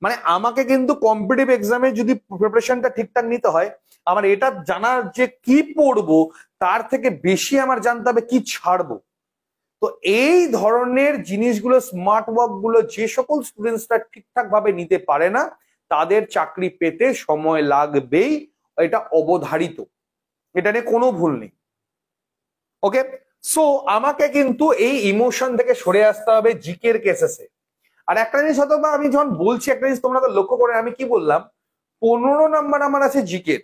মানে আমাকে কিন্তু কম্পিটিটিভ এক্সামে যদি প্রিপারেশনটা ঠিকঠাক নিতে হয়, আমার এটা জানার যে কি পড়বো তার থেকে বেশি আমার জানতে হবে কি ছাড়বো। তো এই ধরনের জিনিসগুলো, স্মার্ট ওয়ার্ক গুলো যে সকল স্টুডেন্টসরা ঠিকঠাক ভাবে নিতে পারে না, তাদের চাকরি পেতে সময় লাগবেই, এটা অবধারিত, এটা নিয়ে কোনো ভুল নেই। ওকে, সো আমাকে কিন্তু এই ইমোশন থেকে সরে আসতে হবে জিকের কেসেসে। আর একটা জিনিস হয়তো বা আমি যখন বলছি, একটা জিনিস তোমরা তো লক্ষ্য করে, আমি কি বললাম, 15 নাম্বার আমার আছে জিকের,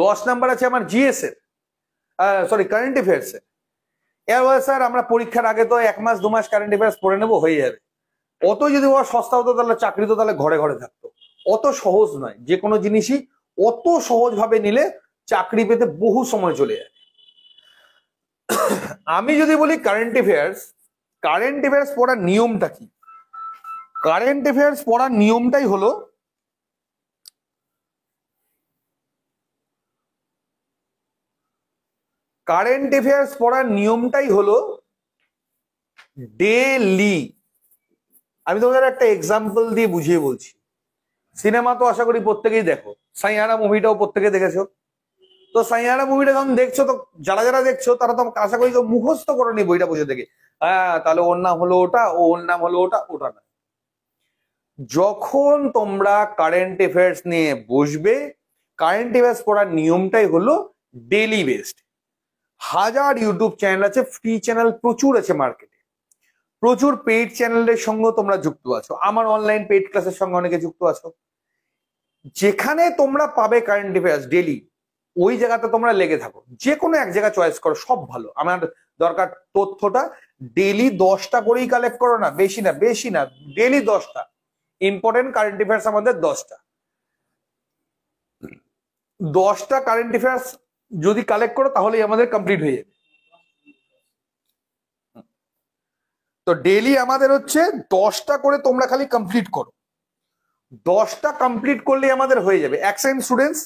10 নাম্বার আছে আমার জিএস এর, সরি কারেন্ট অ্যাফেয়ার্স এর। এবার স্যার আমরা পরীক্ষার আগে তো 1 মাস 2 মাস কারেন্ট অ্যাফেয়ার্স পড়ে নেবো, হয়ে যাবে। অত যদি ওরা সস্তা হতো তাহলে চাকরি তো তাহলে ঘরে ঘরে থাকতো। অত সহজ নয়, যে কোনো জিনিসই অত সহজ ভাবে নিলে চাকরি পেতে বহু সময় চলে যায়। আমি যদি বলি কারেন্ট অ্যাফেয়ার্স পড়ার নিয়মটা কি? কারেন্ট অ্যাফেয়ার্স পড়ার নিয়মটাই হলো, ডেলি। আমি তোমাদের একটা এক্সাম্পল দিয়ে বুঝিয়ে বলছি। সিনেমা তো আশা করি প্রত্যেকেই দেখো, সাইয়ারা মুভিটাও প্রত্যেকে দেখেছো। তো সাইয়ারা মুভিটা যখন দেখছো, তো যারা যারা দেখছো তারা তো আশা করি তো মুখস্থ করোনি বইটা বসে থেকে, হ্যাঁ তাহলে ওর নাম হলো ওটা, ওর নাম হলো ওটা, ওটা না। যখন তোমরা কারেন্ট অ্যাফেয়ার্স নিয়ে বসবে, কারেন্ট অ্যাফেয়ার্স পড়ার নিয়মটাই হলো ডেলি বেসড। হাজার ইউটিউব চ্যানেল আছে, ফ্রি চ্যানেল প্রচুর আছে মার্কেটে, প্রচুর পেইড চ্যানেলের সঙ্গে তোমরা যুক্ত আছো, আমার অনলাইন পেইড ক্লাসের সঙ্গে অনেকে যুক্ত আছো। যেখানে তোমরা পাবে কারেন্ট অ্যাফেয়ার্স ডেলি, ওই জায়গাতে তোমরা লেগে থাকো, যে কোনো এক জায়গা চয়েস করো, সব ভালো। আমার দরকার তথ্যটা ডেলি 10টা করেই কালেক্ট করো না, বেশি না, ডেলি 10টা ইম্পর্টেন্ট কারেন্ট অ্যাফেয়ার্স, আমাদের 10টা কারেন্ট অ্যাফেয়ার্স যদি কালেক্ট করো তাহলেই আমাদের কমপ্লিট হয়ে যাবে। তো ডেলি আমাদের হচ্ছে 10টা করে তোমরা খালি কমপ্লিট করো, 10টা কমপ্লিট করলেই আমাদের হয়ে যাবে। অ্যাকসেন্ট স্টুডেন্টস,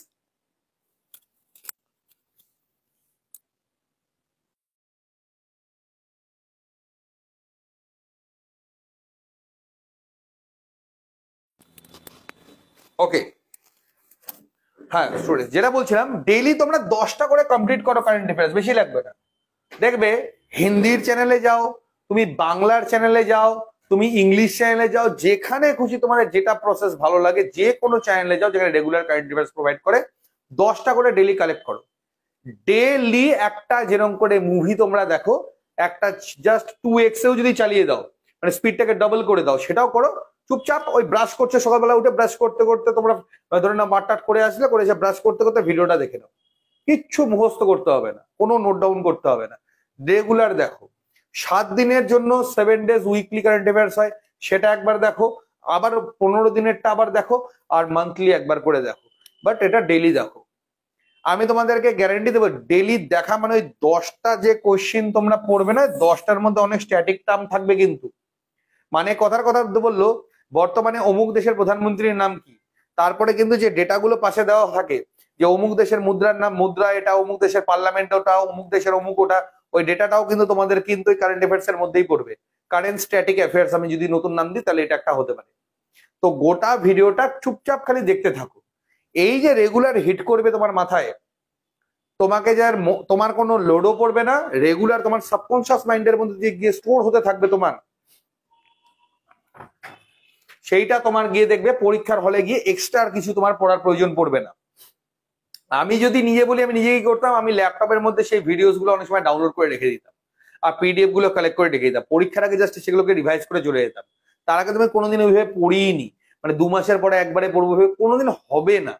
ওকে, হ্যাঁ স্টুডেন্ট, যেটা বলছিলাম ডেইলি তোমরা 10টা করে কমপ্লিট করো কারেন্ট অ্যাফেয়ার্স, বেশি লাগবে না। দেখবে হিন্দির চ্যানেলে যাও, তুমি বাংলার চ্যানেলে যাও, তুমি ইংলিশ চ্যানেলে যাও, যেখানে খুশি তোমাদের যেটা প্রসেস ভালো লাগে, যে কোনো চ্যানেলে যাও যেখানে রেগুলার কারেন্ট অ্যাফেয়ার্স প্রোভাইড করে, 10টা করে ডেইলি কালেক্ট করো। ডেইলি একটা যেরকম করে মুভি তোমরা দেখো, একটা জাস্ট 2x এও যদি চালিয়ে দাও, মানে স্পিডটাকে ডাবল করে দাও, সেটাও করো। চুপচাপ ওই ব্রাশ করছে, সকালবেলা উঠে ব্রাশ করতে করতে তোমরা ধরে না মাঠটাট করে আসলে, করে এসে ব্রাশ করতে করতে ভিডিওটা দেখে নাও। কিচ্ছু মুখস্থ করতে হবে না, কোনো নোট ডাউন করতে হবে না, রেগুলার দেখো। 7 দিনের জন্য 7 ডেজ উইকলি কারেন্ট অ্যাফেয়ার্স হয়, সেটা একবার দেখো, আবার 15 দিনেরটা আবার দেখো, আর মান্থলি একবার করে দেখো, বাট এটা ডেইলি দেখো। আমি তোমাদেরকে গ্যারান্টি দেবো, ডেইলি দেখা মানে ওই 10টা যে কোশ্চিন তোমরা পড়বে না, 10টার মধ্যে অনেক স্ট্যাটিক টার্ম থাকবে কিন্তু। মানে কথার কথা বললো, বর্তমানে অমুক দেশের প্রধানমন্ত্রীর নাম কি, তারপরে কিন্তু যে ডেটাগুলো পাশে দেওয়া থাকে, যে অমুক দেশের মুদ্রার নাম মুদ্রা এটা, অমুক দেশের পার্লামেন্ট ওটা, অমুক দেশের অমুক ওটা, ওই ডেটাটাও কিন্তু তোমাদের কিন্তু ওই কারেন্ট অ্যাফেয়ার্স এর মধ্যেই পড়বে। কারেন্ট স্ট্যাটিক অ্যাফেয়ার্স আমি যদি নতুন নাম দিই তাহলে এটা একটা হতে পারে। তো গোটা ভিডিওটা চুপচাপ খালি দেখতে থাকো, এই যে রেগুলার হিট করবে তোমার মাথায়, তোমাকে যার তোমার কোনো লোডও পড়বে না, রেগুলার তোমার সাবকনশিয়াস মাইন্ডের মধ্যে দিয়ে গিয়ে স্টোর হতে থাকবে তোমার, সেইটা তোমার গিয়ে দেখবে পরীক্ষার হলে গিয়ে এক্সট্রা আর কিছু তোমার পড়ার প্রয়োজন পড়বে না। আমি যদি নিজে বলি, আমি নিজেই করতাম, আমি ল্যাপটপের মধ্যে সেই ভিডিওস গুলো অনেক সময় ডাউনলোড করে রেখে দিতাম, আর পিডিএফ গুলো কালেক্ট করে রেখে দিতাম, পরীক্ষার আগে জাস্ট সেগুলোকে রিভাইজ করে চলে যেতাম। তার আগে তুমি কোনোদিন ওইভাবে পড়িনি, মানে 2 মাসের পরে একবারে পড়বো কোনোদিন হবে না।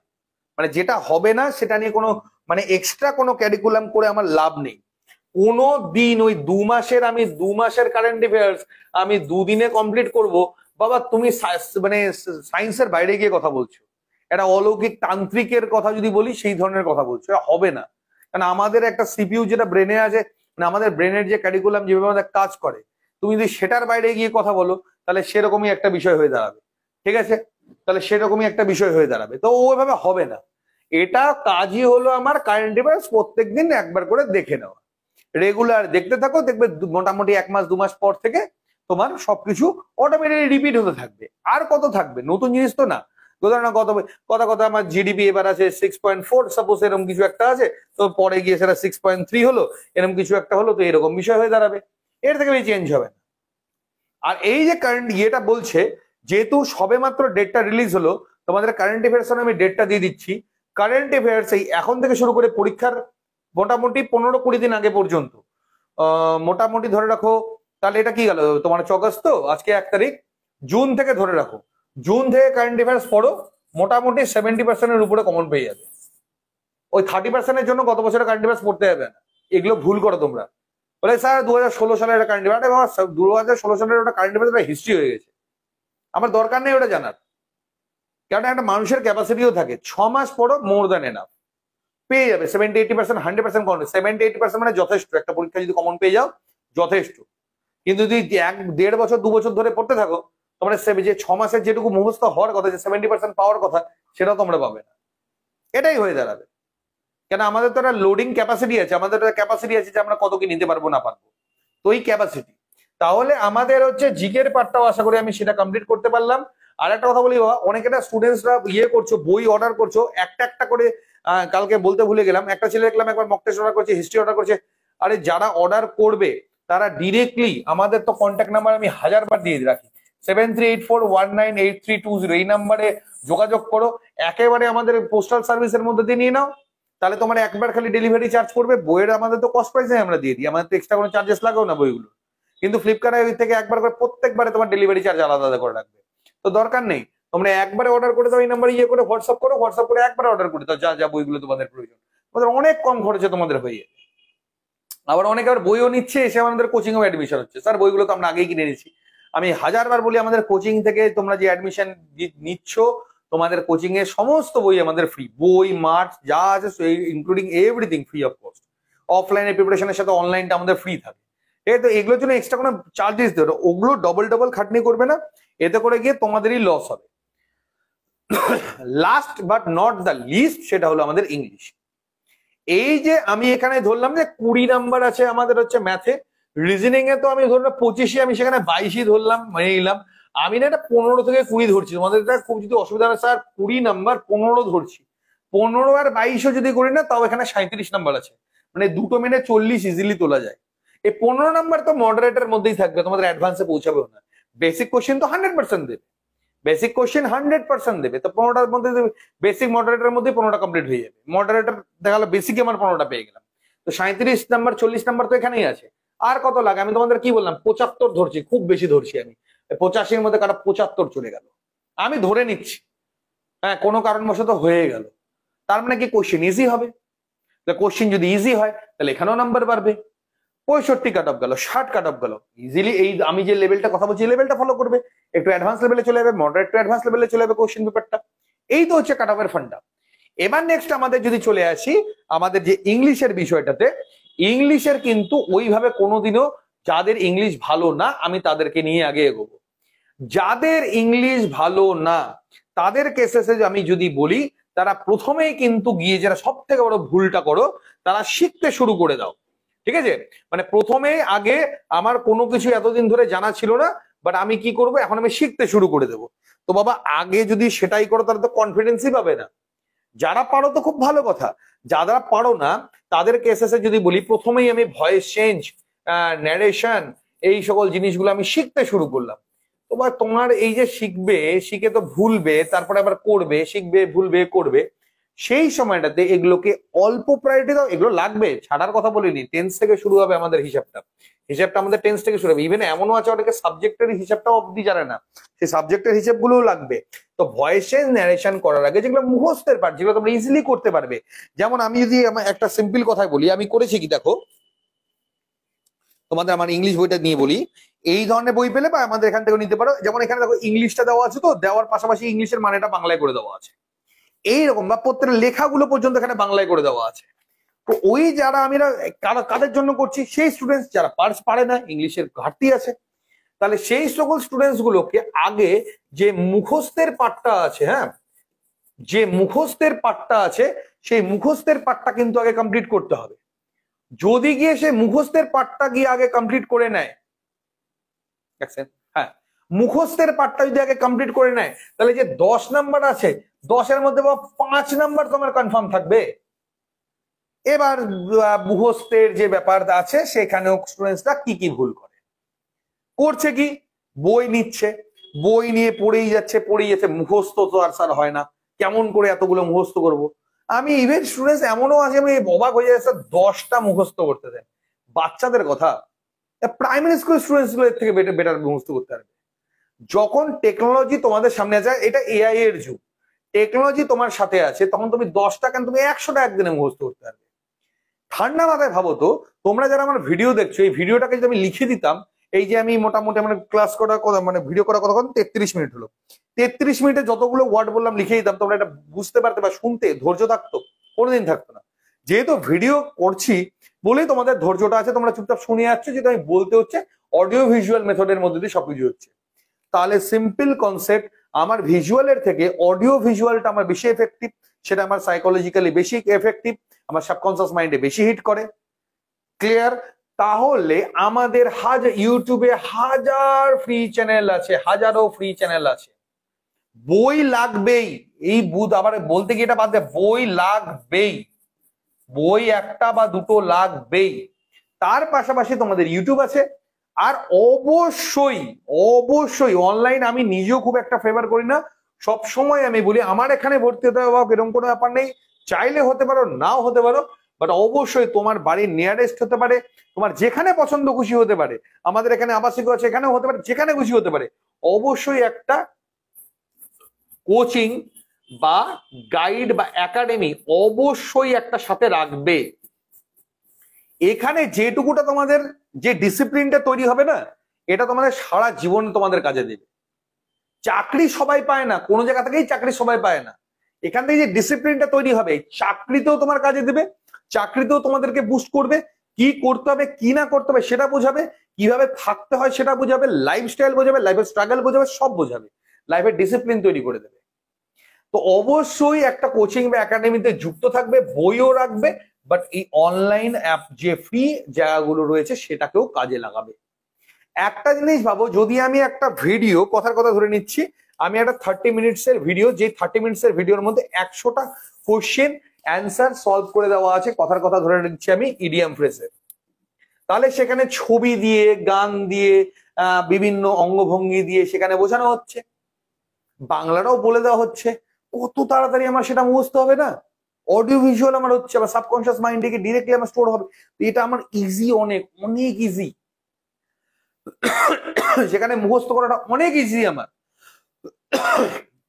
মানে যেটা হবে না সেটা নিয়ে কোনো মানে এক্সট্রা কোনো ক্যারিকুলাম করে আমার লাভ নেই। কোনো দিন ওই 2 মাসের, আমি 2 মাসের কারেন্ট অ্যাফেয়ার্স আমি 2 দিনে কমপ্লিট করব, বাবা তুমি মানে সায়েন্সের বাইরে গিয়ে কথা বলছো, একটা অলৌকিক তান্ত্রিকের কথা যদি বলি সেই ধরনের কথা বলছো, এটা হবে না। কারণ আমাদের একটা সিপিইউ যেটা ব্রেনে আছে, মানে আমাদের ব্রেনের যে ক্যারিকুলাম যেভাবে আমাদের কাজ করে, তুমি যদি সেটার বাইরে গিয়ে কথা বলো তাহলে সেরকমই একটা বিষয় হয়ে দাঁড়াবে। ঠিক আছে, তাহলে সেরকমই একটা বিষয় হয়ে দাঁড়াবে, তো ওইভাবে হবে না। এটা কাজই হলো আমার কারেন্ট অ্যাফেয়ার্স প্রত্যেকদিন একবার করে দেখে নেওয়া, রেগুলার দেখতে থাকো, দেখবে মোটামুটি 1 মাস 2 মাস পর থেকে তোমার সবকিছু অটোমেটিক রিপিট হতে থাকবে। আর কত থাকবে, নতুন জিনিস তো না। ধরো কত কথা কথা আমার জিডিপি এবার আছে 6.4, সাপোজ এরকম কিছু একটা আছে, তো পরে গিয়ে সেটা 6.3 হলো, এরকম কিছু একটা হলো, তো এরকম বিষয় হয়ে দাঁড়াবে, এর থেকে বেশি চেঞ্জ হবে না। আর এই যে কারেন্ট ইয়েটা বলছে, যেহেতু সবে মাত্র ডেটটা রিলিজ হলো, তোমাদের কারেন্ট অ্যাফেয়ার্স আমি ডেটটা দিয়ে দিচ্ছি। কারেন্ট অ্যাফেয়ার্স এই এখন থেকে শুরু করে পরীক্ষার মোটামুটি 15-20 দিন আগে পর্যন্ত, মোটামুটি ধরে রাখো, তাহলে এটা কি গেল তোমার আগস্ট, তো আজকে 1 তারিখ, জুন থেকে ধরে রাখো, জুন থেকে কারেন্ট অ্যাফেয়ার্স পড়ো, মোটামুটি 70% উপরে কমন পেয়ে যাবে। ওই 30% জন্য গত বছরের কারেন্ট অ্যাফেয়ার্স পড়তে হবে না। এগুলো ভুল করো তোমরা। বলে স্যার 2016 সালের একটা কারেন্ট অ্যাফেয়ার্স, আরে বাবা 2016 সালের ওটা কারেন্ট অ্যাফেয়ার্স হিস্ট্রি হয়ে গেছে, আমার দরকার নেই ওটা জানার। কারণ একটা মানুষের ক্যাপাসিটিও থাকে, 6 মাস পড়ো, মোর দ্যান এনাফ, পেয়ে যাবে 70-80%, 100% কমন। 70-80% মানে যথেষ্ট, একটা পরীক্ষা যদি কমন পেয়ে যাও যথেষ্ট। কিন্তু যদি 1-1.5 বছর 2 বছর ধরে পড়তে থাকো, তোমরা যে 6 মাসের যেটুকু মুখস্থ হওয়ার কথা, যে 70% পাওয়ার কথা, সেটাও তোমরা পাবে না। এটাই হয়ে দাঁড়াবে। কেন আমাদের তো একটা লোডিং ক্যাপাসিটি আছে, আমাদের একটা ক্যাপাসিটি আছে যে আমরা কত কি নিতে পারবো না পারবো, তো এই ক্যাপাসিটি। তাহলে আমাদের হচ্ছে জিকের পার্টটাও আশা করি আমি সেটা কমপ্লিট করতে পারলাম। আর একটা কথা বলি বাবা, অনেকেটা স্টুডেন্টসরা করছো, বই অর্ডার করছো একটা একটা করে। কালকে বলতে ভুলে গেলাম, একটা ছেলে দেখলাম একবার মক টেস্ট অর্ডার করছে, হিস্ট্রি অর্ডার করছে। আরে যারা অর্ডার করবে তারা ডিরেক্টলি আমাদের তো কন্ট্যাক্ট নাম্বার আমি 1000বার দিয়ে রাখি, 7384198320, এই নাম্বারে যোগাযোগ করো। একেবারে আমাদের পোস্টাল সার্ভিসের মধ্যে দিয়ে নিয়ে নাও, তাহলে তোমার একবার খালি ডেলিভারি চার্জ পড়বে। বইয়ের আমাদের তো কস্ট প্রাইসে আমরা দিয়ে দিই, আমাদের তো এক্সট্রা কোনো চার্জেস লাগেও না বইগুলো। কিন্তু ফ্লিপকার্টে থেকে একবার করে প্রত্যেকবারে তোমার ডেলিভারি চার্জ আলাদা আলাদা করে রাখবে, তো দরকার নেই। তোমরা একবারে অর্ডার করে দাও, এই নাম্বারে করে হোয়াটসঅ্যাপ করো, হোয়াটসঅ্যাপ করে একবার অর্ডার করে দাও যা যা বইগুলো তোমাদের প্রয়োজন, তোমাদের অনেক কম খরচে তোমাদের হয়ে যাবে। আবার অনেকে আবার বইও নিচ্ছে, এসে আমাদের কোচিং এও অ্যাডমিশন হচ্ছে। স্যার বইগুলো তো আমরা আগেই কিনে নিচ্ছি। আমি 1000বার বলি, আমাদের কোচিং থেকে তোমরা যে অ্যাডমিশন নিচ্ছ, তোমাদের কোচিং এর সমস্ত বই আমাদের ফ্রি, বই মার্চ যা আছে including everything free of cost. অফলাইনে প্রিপারেশনের সাথে অনলাইনটা আমাদের ফ্রি থাকে। এই তো এগুলোর জন্য এক্সট্রা কোনো চার্জেস দেবে, ওগুলো ডবল ডবল খাটনি করবে না, এতে করে গিয়ে তোমাদেরই লস হবে। Last but not the least, সেটা হলো আমাদের ইংলিশ। এই যে আমি এখানে ধরলাম যে 20 নাম্বার আছে আমাদের হচ্ছে ম্যাথে, রিজনিং এ তো আমি ধরলাম 25, আমি সেখানে 22 ধরলাম, মানে নিলাম। আমি না এটা 15 থেকে 20 ধরছি, তোমাদের এটা খুব যদি অসুবিধা হয় স্যার 20 নাম্বার 15 ধরছি, 15 আর 22 যদি করি না তাও এখানে 37 নাম্বার আছে, মানে দুটো মেনে 40 ইজিলি তোলা যায়। এই 15 নাম্বার তো মডারেটের মধ্যেই থাকবে, তোমাদের অ্যাডভান্সে পৌঁছাবেও না। বেসিক কোশ্চেন তো 100% দেবে, বেসিক কোশ্চেন 100% দেবে, তো 15টার মধ্যে বেসিক মডারেটার মধ্যে 15টা কমপ্লিট হয়ে যাবে। মডারেটার দেখালো বেসিকে আমার 15টা পেয়ে গেলাম, তো 37 নাম্বার 40 নাম্বার তো এখানেই আছে। আর কত লাগে, আমি তোমাদের কি বললাম 75 ধরছি, খুব বেশি ধরছি আমি। 85-এর মধ্যে কারো 75 চলে গেল, আমি ধরে নিচ্ছি, হ্যাঁ কোনো কারণবশত হয়ে গেল, তার মানে কি কোশ্চেন ইজি হবে। কোশ্চেন যদি ইজি হয় তাহলে এখানেও নাম্বার বাড়বে। 65 কাট অফ গেল, 60 কাট অফ গেল, ইজিলি এই আমি যে লেভেলটা কথা বলছি লেভেলটা ফলো করবে, একটু অ্যাডভান্স লেভেলে চলে যাবে, মডারেট টু অ্যাডভান্স লেভেলে চলে যাবে কোশ্চেন পেপারটা। এই তো হচ্ছে কাট অফের ফান্ডা। এবার নেক্সট আমাদের যদি চলে আসি আমাদের যে ইংলিশের বিষয়টাতে, ইংলিশের কিন্তু ওইভাবে কোনোদিনও যাদের ইংলিশ ভালো না আমি তাদেরকে নিয়ে আগে এগোবো। যাদের ইংলিশ ভালো না তাদের কেসেসে আমি যদি বলি, তারা প্রথমেই কিন্তু গিয়ে, যারা সব থেকে বড় ভুলটা করো, তারা শিখতে শুরু করে দাও। ঠিক আছে, মানে প্রথমে আগে আমার কোনো কিছু এতদিন ধরে জানা ছিল না, বাট আমি কি করব, এখন আমি শিখতে শুরু করে দেবো। তো বাবা আগে যদি সেটাই করো তাহলে তো কনফিডেন্সই পাবে না। যারা পারো তো খুব ভালো কথা, যারা পারো না তাদের কেসেসে যদি বলি, প্রথমেই আমি ভয়েস চেঞ্জ, ন্যারেশন, এই সকল জিনিসগুলো আমি শিখতে শুরু করলাম। তোমার এই যে শিখবে, শিখে তো ভুলবে, তারপরে আবার করবে, শিখবে ভুলবে করবে, সেই সময়টাতে এগুলোকে অল্প প্রায়োরিটি দাও। এগুলো লাগবে, ছাড়ার কথা বলিনি, টেন্স থেকে শুরু হবে আমাদের হিসাবটা, হিসাবটা আমাদের টেন্স থেকে শুরু হবে। ইভেন এমনও আছে অনেকে সাবজেক্টের হিসাবটাও অবধি জানে না, সেই সাবজেক্টের হিসাবগুলোও লাগবে। তো ভয়েসে ন্যারেশন করার আগে যেগুলো মুখস্থের পার্ট, যেগুলো তোমরা ইজিলি করতে পারবে, যেমন আমি যদি আমার একটা সিম্পল কথাই বলি, আমি করেছি কি দেখো, তোমাদের আমার ইংলিশ বইটা নিয়ে বলি, এই ধরনের বই পেলে বা আমাদের এখান থেকে নিতে পারো। যেমন এখানে দেখো ইংলিশটা দেওয়া আছে, তো দেওয়ার পাশাপাশি ইংলিশের মানেটা বাংলায় করে দেওয়া আছে, এইরকম, বা প্রত্যেকটা লেখাগুলো পর্যন্ত এখানে বাংলায় করে দেওয়া আছে। তো ওই যারা আমি কাদের জন্য করছি, সেই স্টুডেন্টস যারা পারে না, ইংলিশের ঘাটতি আছে, তাহলে সেই সকল স্টুডেন্টস গুলোকে আগে যে মুখস্থের পাঠটা আছে, হ্যাঁ যে মুখস্থের পাঠটা আছে, সেই মুখস্থের পাঠটা কিন্তু আগে কমপ্লিট করতে হবে। যদি গিয়ে সে মুখস্থের পাঠটা গিয়ে আগে কমপ্লিট করে নেয়, হ্যাঁ মুখস্থের পাঠটা যদি আগে কমপ্লিট করে নেয়, তাহলে যে 10 নাম্বার আছে 10-এর মধ্যে 5 নাম্বার তোমার কনফার্ম থাকবে। এবার মুখস্থের যে ব্যাপারটা আছে সেখানেও স্টুডেন্টসরা কি কি ভুল করছে, কি বই নিচ্ছে, বই নিয়ে পড়েই যাচ্ছে, মুখস্থ তো আর স্যার হয় না, কেমন করে এতগুলো মুখস্থ করব। আমি ইভেন স্টুডেন্টস এমনও আছে, আমি অবাক হয়ে যাচ্ছে, 10টা মুখস্থ করতে দেন, বাচ্চাদের কথা। প্রাইমারি স্কুল স্টুডেন্টস গুলো এর থেকে বেটার মুখস্থ করতে পারবে। যখন টেকনোলজি তোমাদের সামনে যায়, এটা এআই এর যুগ, টেকনোলজি তোমার সাথে আছে, তখন তুমি 10টা কেন তুমি 100টা একদিনে মুখস্থ করতে পারবে। ঠান্ডা মাথায় ভাবো তো, তোমরা যারা আমার ভিডিও দেখছো, এই ভিডিওটাকে যদি আমি লিখে দিতাম, এই যে আমি মোটামুটি আমার ক্লাস করার কথা মানে ভিডিও করার কথা 33 মিনিট হলো, 33 মিনিটে যতগুলো ওয়ার্ড বললাম লিখে দিতাম, তোমরা এটা বুঝতে পারতে বা শুনতে ধৈর্য থাকতো? কোনোদিন থাকতো না। যেহেতু ভিডিও করছি বলেই তোমাদের ধৈর্যটা আছে, তোমরা চুপচাপ শুনে যাচ্ছ, যেটা আমি বলতে হচ্ছে অডিও ভিজুয়াল মেথডের মধ্যে দিয়ে সবকিছু হচ্ছে। তাহলে সিম্পল কনসেপ্ট, আমার ভিজুয়ালের থেকে অডিও ভিজুয়ালটা আমার বেশি এফেক্টিভ, সেটা আমার সাইকোলজিক্যালি বেশি এফেক্টিভ, আমার সাবকনসিয়াস মাইন্ডে বেশি হিট করে। ক্লিয়ার? তাহলে আমাদের ইউটিউবে হাজার ফ্রি চ্যানেল আছে, হাজারো ফ্রি চ্যানেল আছে। বই লাগবেই, এই আবার বলতে গিয়ে এটা বাদ দে, বই লাগবেই, বই একটা বা দুটো লাগবেই। তার পাশাপাশি তোমাদের ইউটিউব আছে। আর অবশ্যই অবশ্যই অনলাইন আমি নিজেও খুব একটা ফেভার করি না। সব সময় আমি বলি আমার এখানে ভর্তি হতে হবে এরকম কোনো ব্যাপার নেই, চাইলে হতে পারো, নাও হতে পারো, বাট অবশ্যই তোমার বাড়ির নিয়ারেস্ট হতে পারে, তোমার যেখানে পছন্দ খুশি হতে পারে। আমাদের এখানে আবাসিক আছে, এখানেও হতে পারে, যেখানে খুশি হতে পারে। অবশ্যই একটা কোচিং বা গাইড বা একাডেমি অবশ্যই একটা সাথে রাখবে। এখানে যেটুকুটা তোমাদের যে ডিসিপ্লিনটা তৈরি হবে না, এটা তোমাদের সারা জীবন তোমাদের কাজে দেবে। চাকরি সবাই পায় না, কোনো জায়গা থেকেই চাকরি সবাই পায় না। এখান থেকে যে ডিসিপ্লিনটা তৈরি হবে, চাকরিতেও তোমার কাজে দেবে, চাকরিতেও তোমাদেরকে বুস্ট করবে, কি করতে হবে কি না করতে হবে সেটা বোঝাবে, কিভাবে থাকতে হয় সেটা বোঝাবে, লাইফস্টাইল বোঝাবে, লাইফের স্ট্রাগল বোঝাবে, সব বোঝাবে, লাইফের ডিসিপ্লিন তৈরি করে দেবে। তো অবশ্যই একটা কোচিং বা একাডেমিতে যুক্ত থাকবে, বইও রাখবে, বাট এই অনলাইন অ্যাপ যে ফ্রি জায়গাগুলো রয়েছে সেটাকেও কাজে লাগাবে। একটা জিনিস ভাবো, যদি আমি একটা ভিডিও, কথার কথা ধরে নিচ্ছি, আমি একটা 30 মিনিটসের ভিডিও, যে 30 মিনিটসের ভিডিওর মধ্যে 100টা কোশ্চেন অ্যান্সার সলভ করে দেওয়া আছে, কথার কথা ধরে নিচ্ছি আমি ইডিয়াম ফ্রেজে, তাহলে সেখানে ছবি দিয়ে, গান দিয়ে, বিভিন্ন অঙ্গভঙ্গি দিয়ে সেখানে বোঝানো হচ্ছে, বাংলাটাও বলে দেওয়া হচ্ছে। কত তাড়াতাড়ি আমার সেটা মুখস্থ হবে না? অডিও ভিজুয়াল আমার হচ্ছে, আমার সাবকনশিয়াস মাইন্ড থেকে ডিরেক্টলি আমার স্টোর হবে। এটা আমার ইজি, অনেক অনেক ইজি। সেখানে মুখস্থ করাটা অনেক ইজি আমার।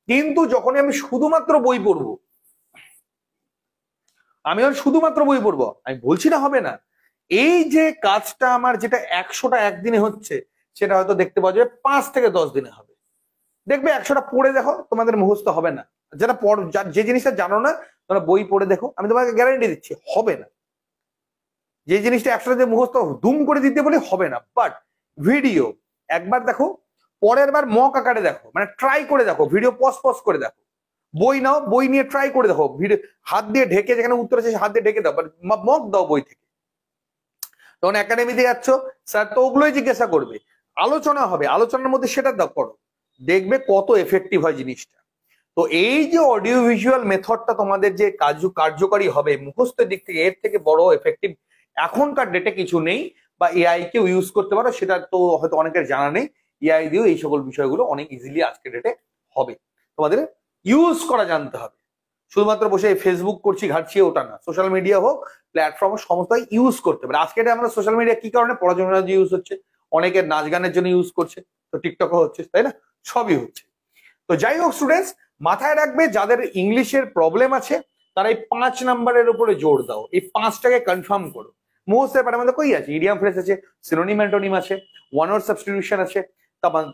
কিন্তু যখনই আমি শুধুমাত্র বই পড়বো, আমি শুধুমাত্র বই পড়বো, আমি বলছি না হবে না, এই যে কাজটা আমার যেটা 100টা একদিনে হচ্ছে, সেটা হয়তো দেখতে পাওয়া যাবে 5 থেকে 10 দিনে হবে। দেখবে 100টা পড়ে দেখো, তোমাদের মুখস্থ হবে না। যারা যে জিনিসটা জানো না, তোমরা বই পড়ে দেখো, আমি তোমাকে গ্যারান্টি দিচ্ছি হবে না। যে জিনিসটা 100টা মুখস্থ দুম করে দিতে বলে হবে না, বাট ভিডিও একবার দেখো, পরের বার মক আকারে দেখো, মানে ট্রাই করে দেখো, ভিডিও পজ করে দেখো। বই নাও, বই নিয়ে ট্রাই করে দেখো, ভিডিও হাত দিয়ে ঢেকে, যেখানে উত্তর আছে হাত দিয়ে ঢেকে দাও, মক দাও বই থেকে। তখন একাডেমিতে যাচ্ছ, স্যার তো ওগুলোই জিজ্ঞাসা করবে, আলোচনা হবে, আলোচনার মধ্যে সেটা দাও, করো, দেখবে কত এফেক্টিভ হয় জিনিসটা। তো এই যে অডিও ভিজুয়াল মেথডটা তোমাদের যে কার্যকারী হবে মুখস্থের দিক থেকে, এর থেকে বড় এফেক্টিভ এখনকার ডেটে কিছু নেই। বা এআই কেও ইউজ করতে পারো, সেটা তো হয়তো অনেকের জানা নেই। এআই দিয়েও এই সকল বিষয়গুলো অনেক ইজিলি আজকের ডেটে হবে, তোমাদের ইউজ করা জানতে হবে। শুধুমাত্র বসে ফেসবুক করছি ঘাটছি ওটা না, সোশ্যাল মিডিয়া হোক, প্ল্যাটফর্ম সমস্ত ইউজ করতে পারে। আজকে আমরা সোশ্যাল মিডিয়া কি কারণে, পড়াশোনার জন্য ইউজ হচ্ছে, অনেকের নাচ গানের জন্য ইউজ করছে, তো টিকটকও হচ্ছে, তাই না? সবই হচ্ছে। তো যাই হোক স্টুডেন্টস, মাথায় রাখবে যাদের ইংলিশের প্রবলেম আছে তারা এই 5 নাম্বারের উপরে জোর দাও, এই 5টাকে কনফার্ম করো। মুখস্থের পারে মধ্যে কই আছে, ইডিয়াম ফ্রেজ আছে, সিনোনিম অ্যান্টোনিম আছে, ওয়ান ওয়ার্ড সাবস্টিটিউশন আছে,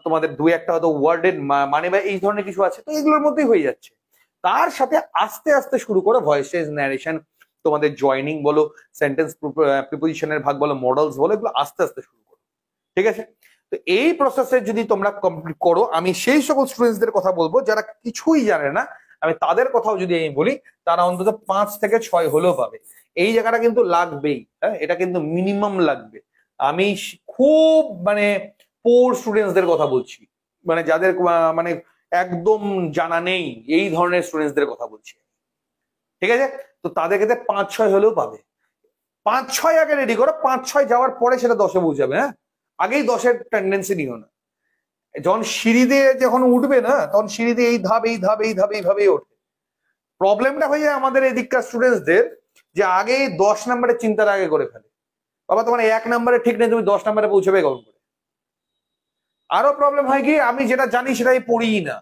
তোমাদের দুই একটা হয়তো ওয়ার্ডের মানে বা এই ধরনের কিছু আছে, তো এগুলোর মধ্যেই হয়ে যাচ্ছে। তার সাথে আস্তে আস্তে শুরু করো ভয়েসেস, ন্যারেশন, তোমাদের জয়নিং বলো, সেন্টেন্স প্রিপোজিশনের ভাগ বলো, মডেলস বলো, এগুলো আস্তে আস্তে শুরু করো, ঠিক আছে? তো এই প্রসেসে যদি তোমরা কমপ্লিট করো, আমি সেই সকল স্টুডেন্টসদের কথা বলবো যারা কিছুই জানে না, আমি তাদের কথাও যদি আমি বলি, তারা অন্তত 5 থেকে 6 হলেও পাবে। এই জায়গাটা কিন্তু লাগবেই, হ্যাঁ, এটা কিন্তু মিনিমাম লাগবে। আমি খুব মানে পোর স্টুডেন্টসদের কথা বলছি, মানে যাদের মানে একদম জানা নেই, এই ধরনের স্টুডেন্টসদের কথা বলছি, ঠিক আছে? তো তাদের ক্ষেত্রে 5-6 হলেও পাবে। 5-6 আগে রেডি করো, 5-6 যাওয়ার পরে সেটা 10-এ পৌঁছাবে। হ্যাঁ, আগেই 10-এর টেন্ডেন্সি নিও না। যখন সিঁড়িতে যখন উঠবে না, তখন সিঁড়িতে এই ধাপ এই ধাপ এই ধাপ এইভাবেই ওঠে। প্রবলেমটা হয়ে যায় আমাদের এদিককার স্টুডেন্টসদের, যে আগে 10 নম্বরের চিন্তার আগে করে ফেলে। বাবা তোমার 1 নম্বরে ঠিক নেই, তুমি 10 নম্বরে পৌঁছবে কখন করে? আরো প্রবলেম হয় কি, আমি যেটা জানি সেটাই পড়িই না,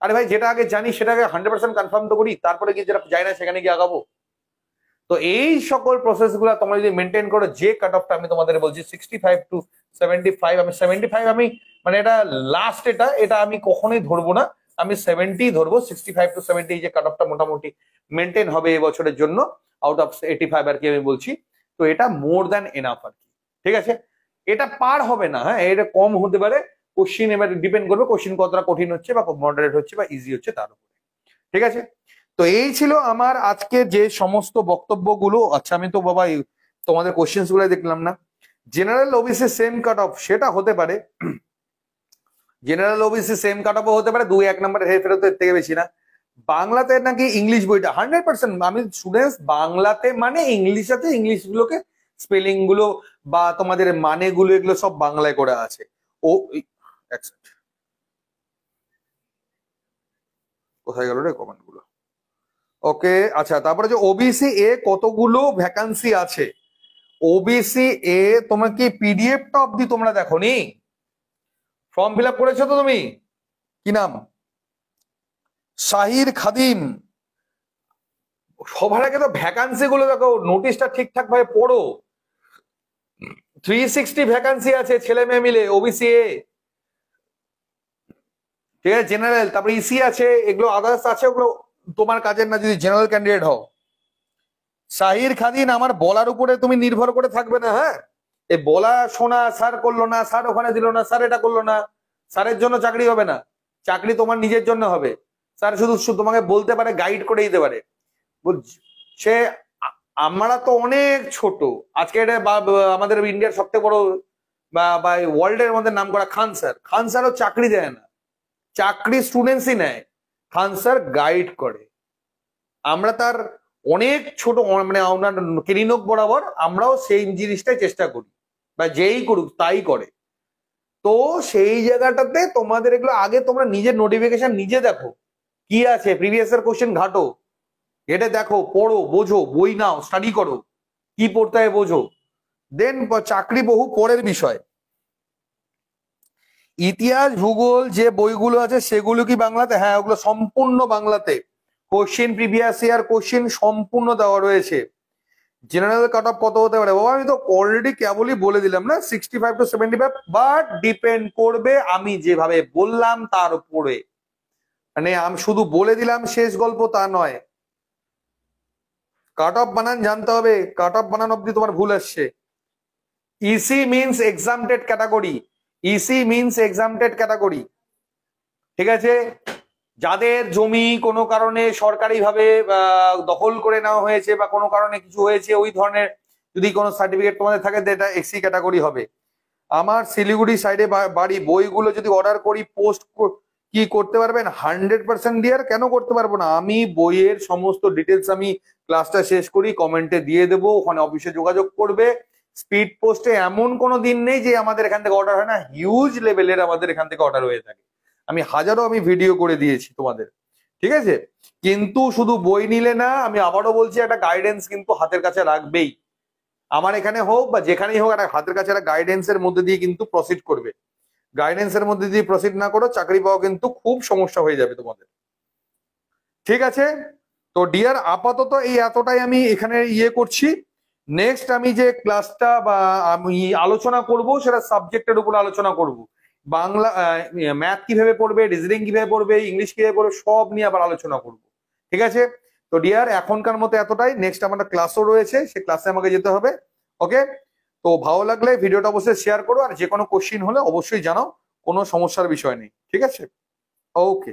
আরে ভাই যেটা আগে জানি সেটাকে 100% কনফার্ম তো করি, তারপরে কি যেটা যায় না সেখানে গিয়ে আগাবো। তো এই সকল প্রসেস গুলা তোমরা যদি মেনটেন করো, যে কাট অফটা আমি তোমাদের বলছি 65 to 75, আমি 75 আমি মানে এটা লাস্ট, এটা আমি কখনোই ধরবো না, আমি 70 ধরবো। 65 to 70 যে কাট অফটা মোটামুটি মেনটেন হবে এবছরের জন্য আউট অফ 85 আর কি আমি বলছি। তো এটা মোর দ্যান এনাফ আর কি, ঠিক আছে। এটা পার হবে না, হ্যাঁ এটা কম হতে পারে। কোশ্চিন এবার ডিপেন্ড করবে কোশ্চিন কতটা কঠিন হচ্ছে বা মডারেট হচ্ছে বা ইজি হচ্ছে তার উপরে, ঠিক আছে। তো এই ছিল আমার আজকে যে সমস্ত বক্তব্যগুলো। আচ্ছা আমি তো বাবা তোমাদের কোশ্চেন্স গুলো দেখলাম না। General OBC same cut off, সেটা হতে পারে, general OBC same cut off হতে পারে, 2-1 নম্বরের হেরফের এর থেকে বেশি না। বাংলাতে নাকি ইংলিশ বইটা 100%, আমি স্টুডেন্টস বাংলাতে মানে ইংলিশ আছে, ইংলিশ গুলোকে স্পেলিং গুলো বা তোমাদের মানে গুলো এগুলো সব বাংলায় করে আছে। ও কোথায় গেল রে কমেন্ট গুলো? ওকে আচ্ছা, তারপরে যে ওবিসি এ কতগুলো ভ্যাকান্সি আছে, ওবিসি এ তোমরা কি পিডিএফটা অব্দি তোমরা দেখো নি? ফর্ম ফিল আপ করেছো তো তুমি? কি নাম? শাহির খাদিম। সবার আগে তো ভ্যাকান্সি গুলো দেখো, নোটিশটা ঠিকঠাক ভাবে পড়ো। 360 ভ্যাকান্সি আছে ছেলে মেয়ে মিলে ওবিসি এ, ঠিক আছে। জেনারেল, তারপরে ইসি আছে, এগুলো আদার্স আছে, ওগুলো তোমার কাজের না যদি জেনারেল ক্যান্ডিডেট হও। শাহির খাদিন আমার বলার উপরে তুমি নির্ভর করে থাকবে না, হ্যাঁ এ বলা শোনা, স্যার করলো না, স্যার ওখানে দিল না, স্যার এটা করলো না, স্যারের জন্য চাকরি হবে না, চাকরি তোমার নিজের জন্য হবে। স্যার শুধু তোমাকে বলতে পারে, গাইড করে দিতে পারে। সে আমরা তো অনেক ছোট, আজকে এটা আমাদের ইন্ডিয়ার সবথেকে বড় বা ওয়ার্ল্ডের মধ্যে নাম করা খান স্যারও চাকরি দেয় না, চাকরি স্টুডেন্টসই নেয়, খান স্যার গাইড করে। আমরা তার অনেক ছোট মানে আমরা কেরিনক বরাবর আমরাও সেই জিনিসটাই চেষ্টা করি, বা যেই করুক তাই করে। তো সেই জায়গাটাতে তোমাদের এগুলো আগে তোমরা নিজের নোটিফিকেশন নিজে দেখো, কি আছে প্রিভিয়াস ইয়ার কোশ্চেন ঘাটো, এটা দেখো, পড়ো, বোঝো, বই নাও, স্টাডি করো, কি পড়তে হয় বোঝো, দেন চাকরি বহু পরের বিষয়। ইতিহাস ভূগোল যে বইগুলো আছে সেগুলো কি বাংলাতে? হ্যাঁ ওগুলো সম্পূর্ণ বাংলাতে, কোশ্চেন প্রিভিয়াস ইয়ার কোশ্চেন সম্পূর্ণ দেওয়া রয়েছে। জেনারেল কাট অফ কত হতে পারে বাবা? আমি তো অলরেডি কেবলই বলে দিলাম না, 65 to 75, বাট ডিপেন্ড করবে আমি যেভাবে বললাম তার উপরে। মানে আমি শুধু বলে দিলাম শেষ গল্প তা নয়, কাট অফ বানান জানতে হবে, কাট অফ বানান অব্দি তোমার ভুল আসছে। EC means exempted category, EC means exempted category, ঠিক আছে। যাদের জমি কোনো কারণে সরকারিভাবে দখল করে নেওয়া হয়েছে বা কোনো কারণে কিছু হয়েছে, ওই ধরনের যদি কোনো সার্টিফিকেট তোমাদের থাকে এটা এসসি ক্যাটাগরি হবে। আমার শিলিগুড়ি সাইডে বাড়ি, বইগুলো যদি অর্ডার করি পোস্ট কি করতে পারবেন? 100% ডিয়ার, কেন করতে পারবো না? আমি বইয়ের সমস্ত ডিটেলস আমি ক্লাসটা শেষ করি কমেন্টে দিয়ে দেবো, ওখানে অফিসে যোগাযোগ করবে। স্পিড পোস্টে এমন কোনো দিন নেই যে আমাদের এখান থেকে অর্ডার হয় না, হিউজ লেভেলের আমাদের এখান থেকে অর্ডার হয়ে থাকে। আমি হাজারো ভিডিও করে দিয়েছি তোমাদের, ঠিক আছে। কিন্তু শুধু বই নিলে না, আমি আবারও বলছি একটা গাইডেন্স কিন্তু হাতের কাছে রাখবেই। আমার এখানে হোক বা যেখানেই হোক, একটা হাতের কাছে একটা গাইডেন্সের মধ্যে দিয়ে কিন্তু প্রসিড করবে। গাইডেন্সের মধ্যে দিয়ে প্রসিড না করো, চাকরি পাওয়া কিন্তু খুব সমস্যা হয়ে যাবে তোমাদের, ঠিক আছে। তো ডিয়ার আপাতত এই এতটাই আমি এখানে করছি। নেক্সট আমি যে ক্লাসটা বা আমি আলোচনা করব সেটা সাবজেক্টের উপর আলোচনা করব। বাংলা ম্যাথ কিভাবে পড়বে, রিজনিং কিভাবে পড়বে, ইংলিশ কিভাবে পড়বে, সব নিয়ে আবার আলোচনা করব, ঠিক আছে। তো ডিয়ার এখনকার মতো এতটাই, নেক্সট আমার ক্লাসও রয়েছে, সেই ক্লাসে আমাকে যেতে হবে, ওকে। তো ভালো লাগলে ভিডিওটা অবশ্যই শেয়ার করো, আর যে কোনো কোশ্চিন হলে অবশ্যই জানাও, কোনো সমস্যার বিষয় নেই, ঠিক আছে, ওকে।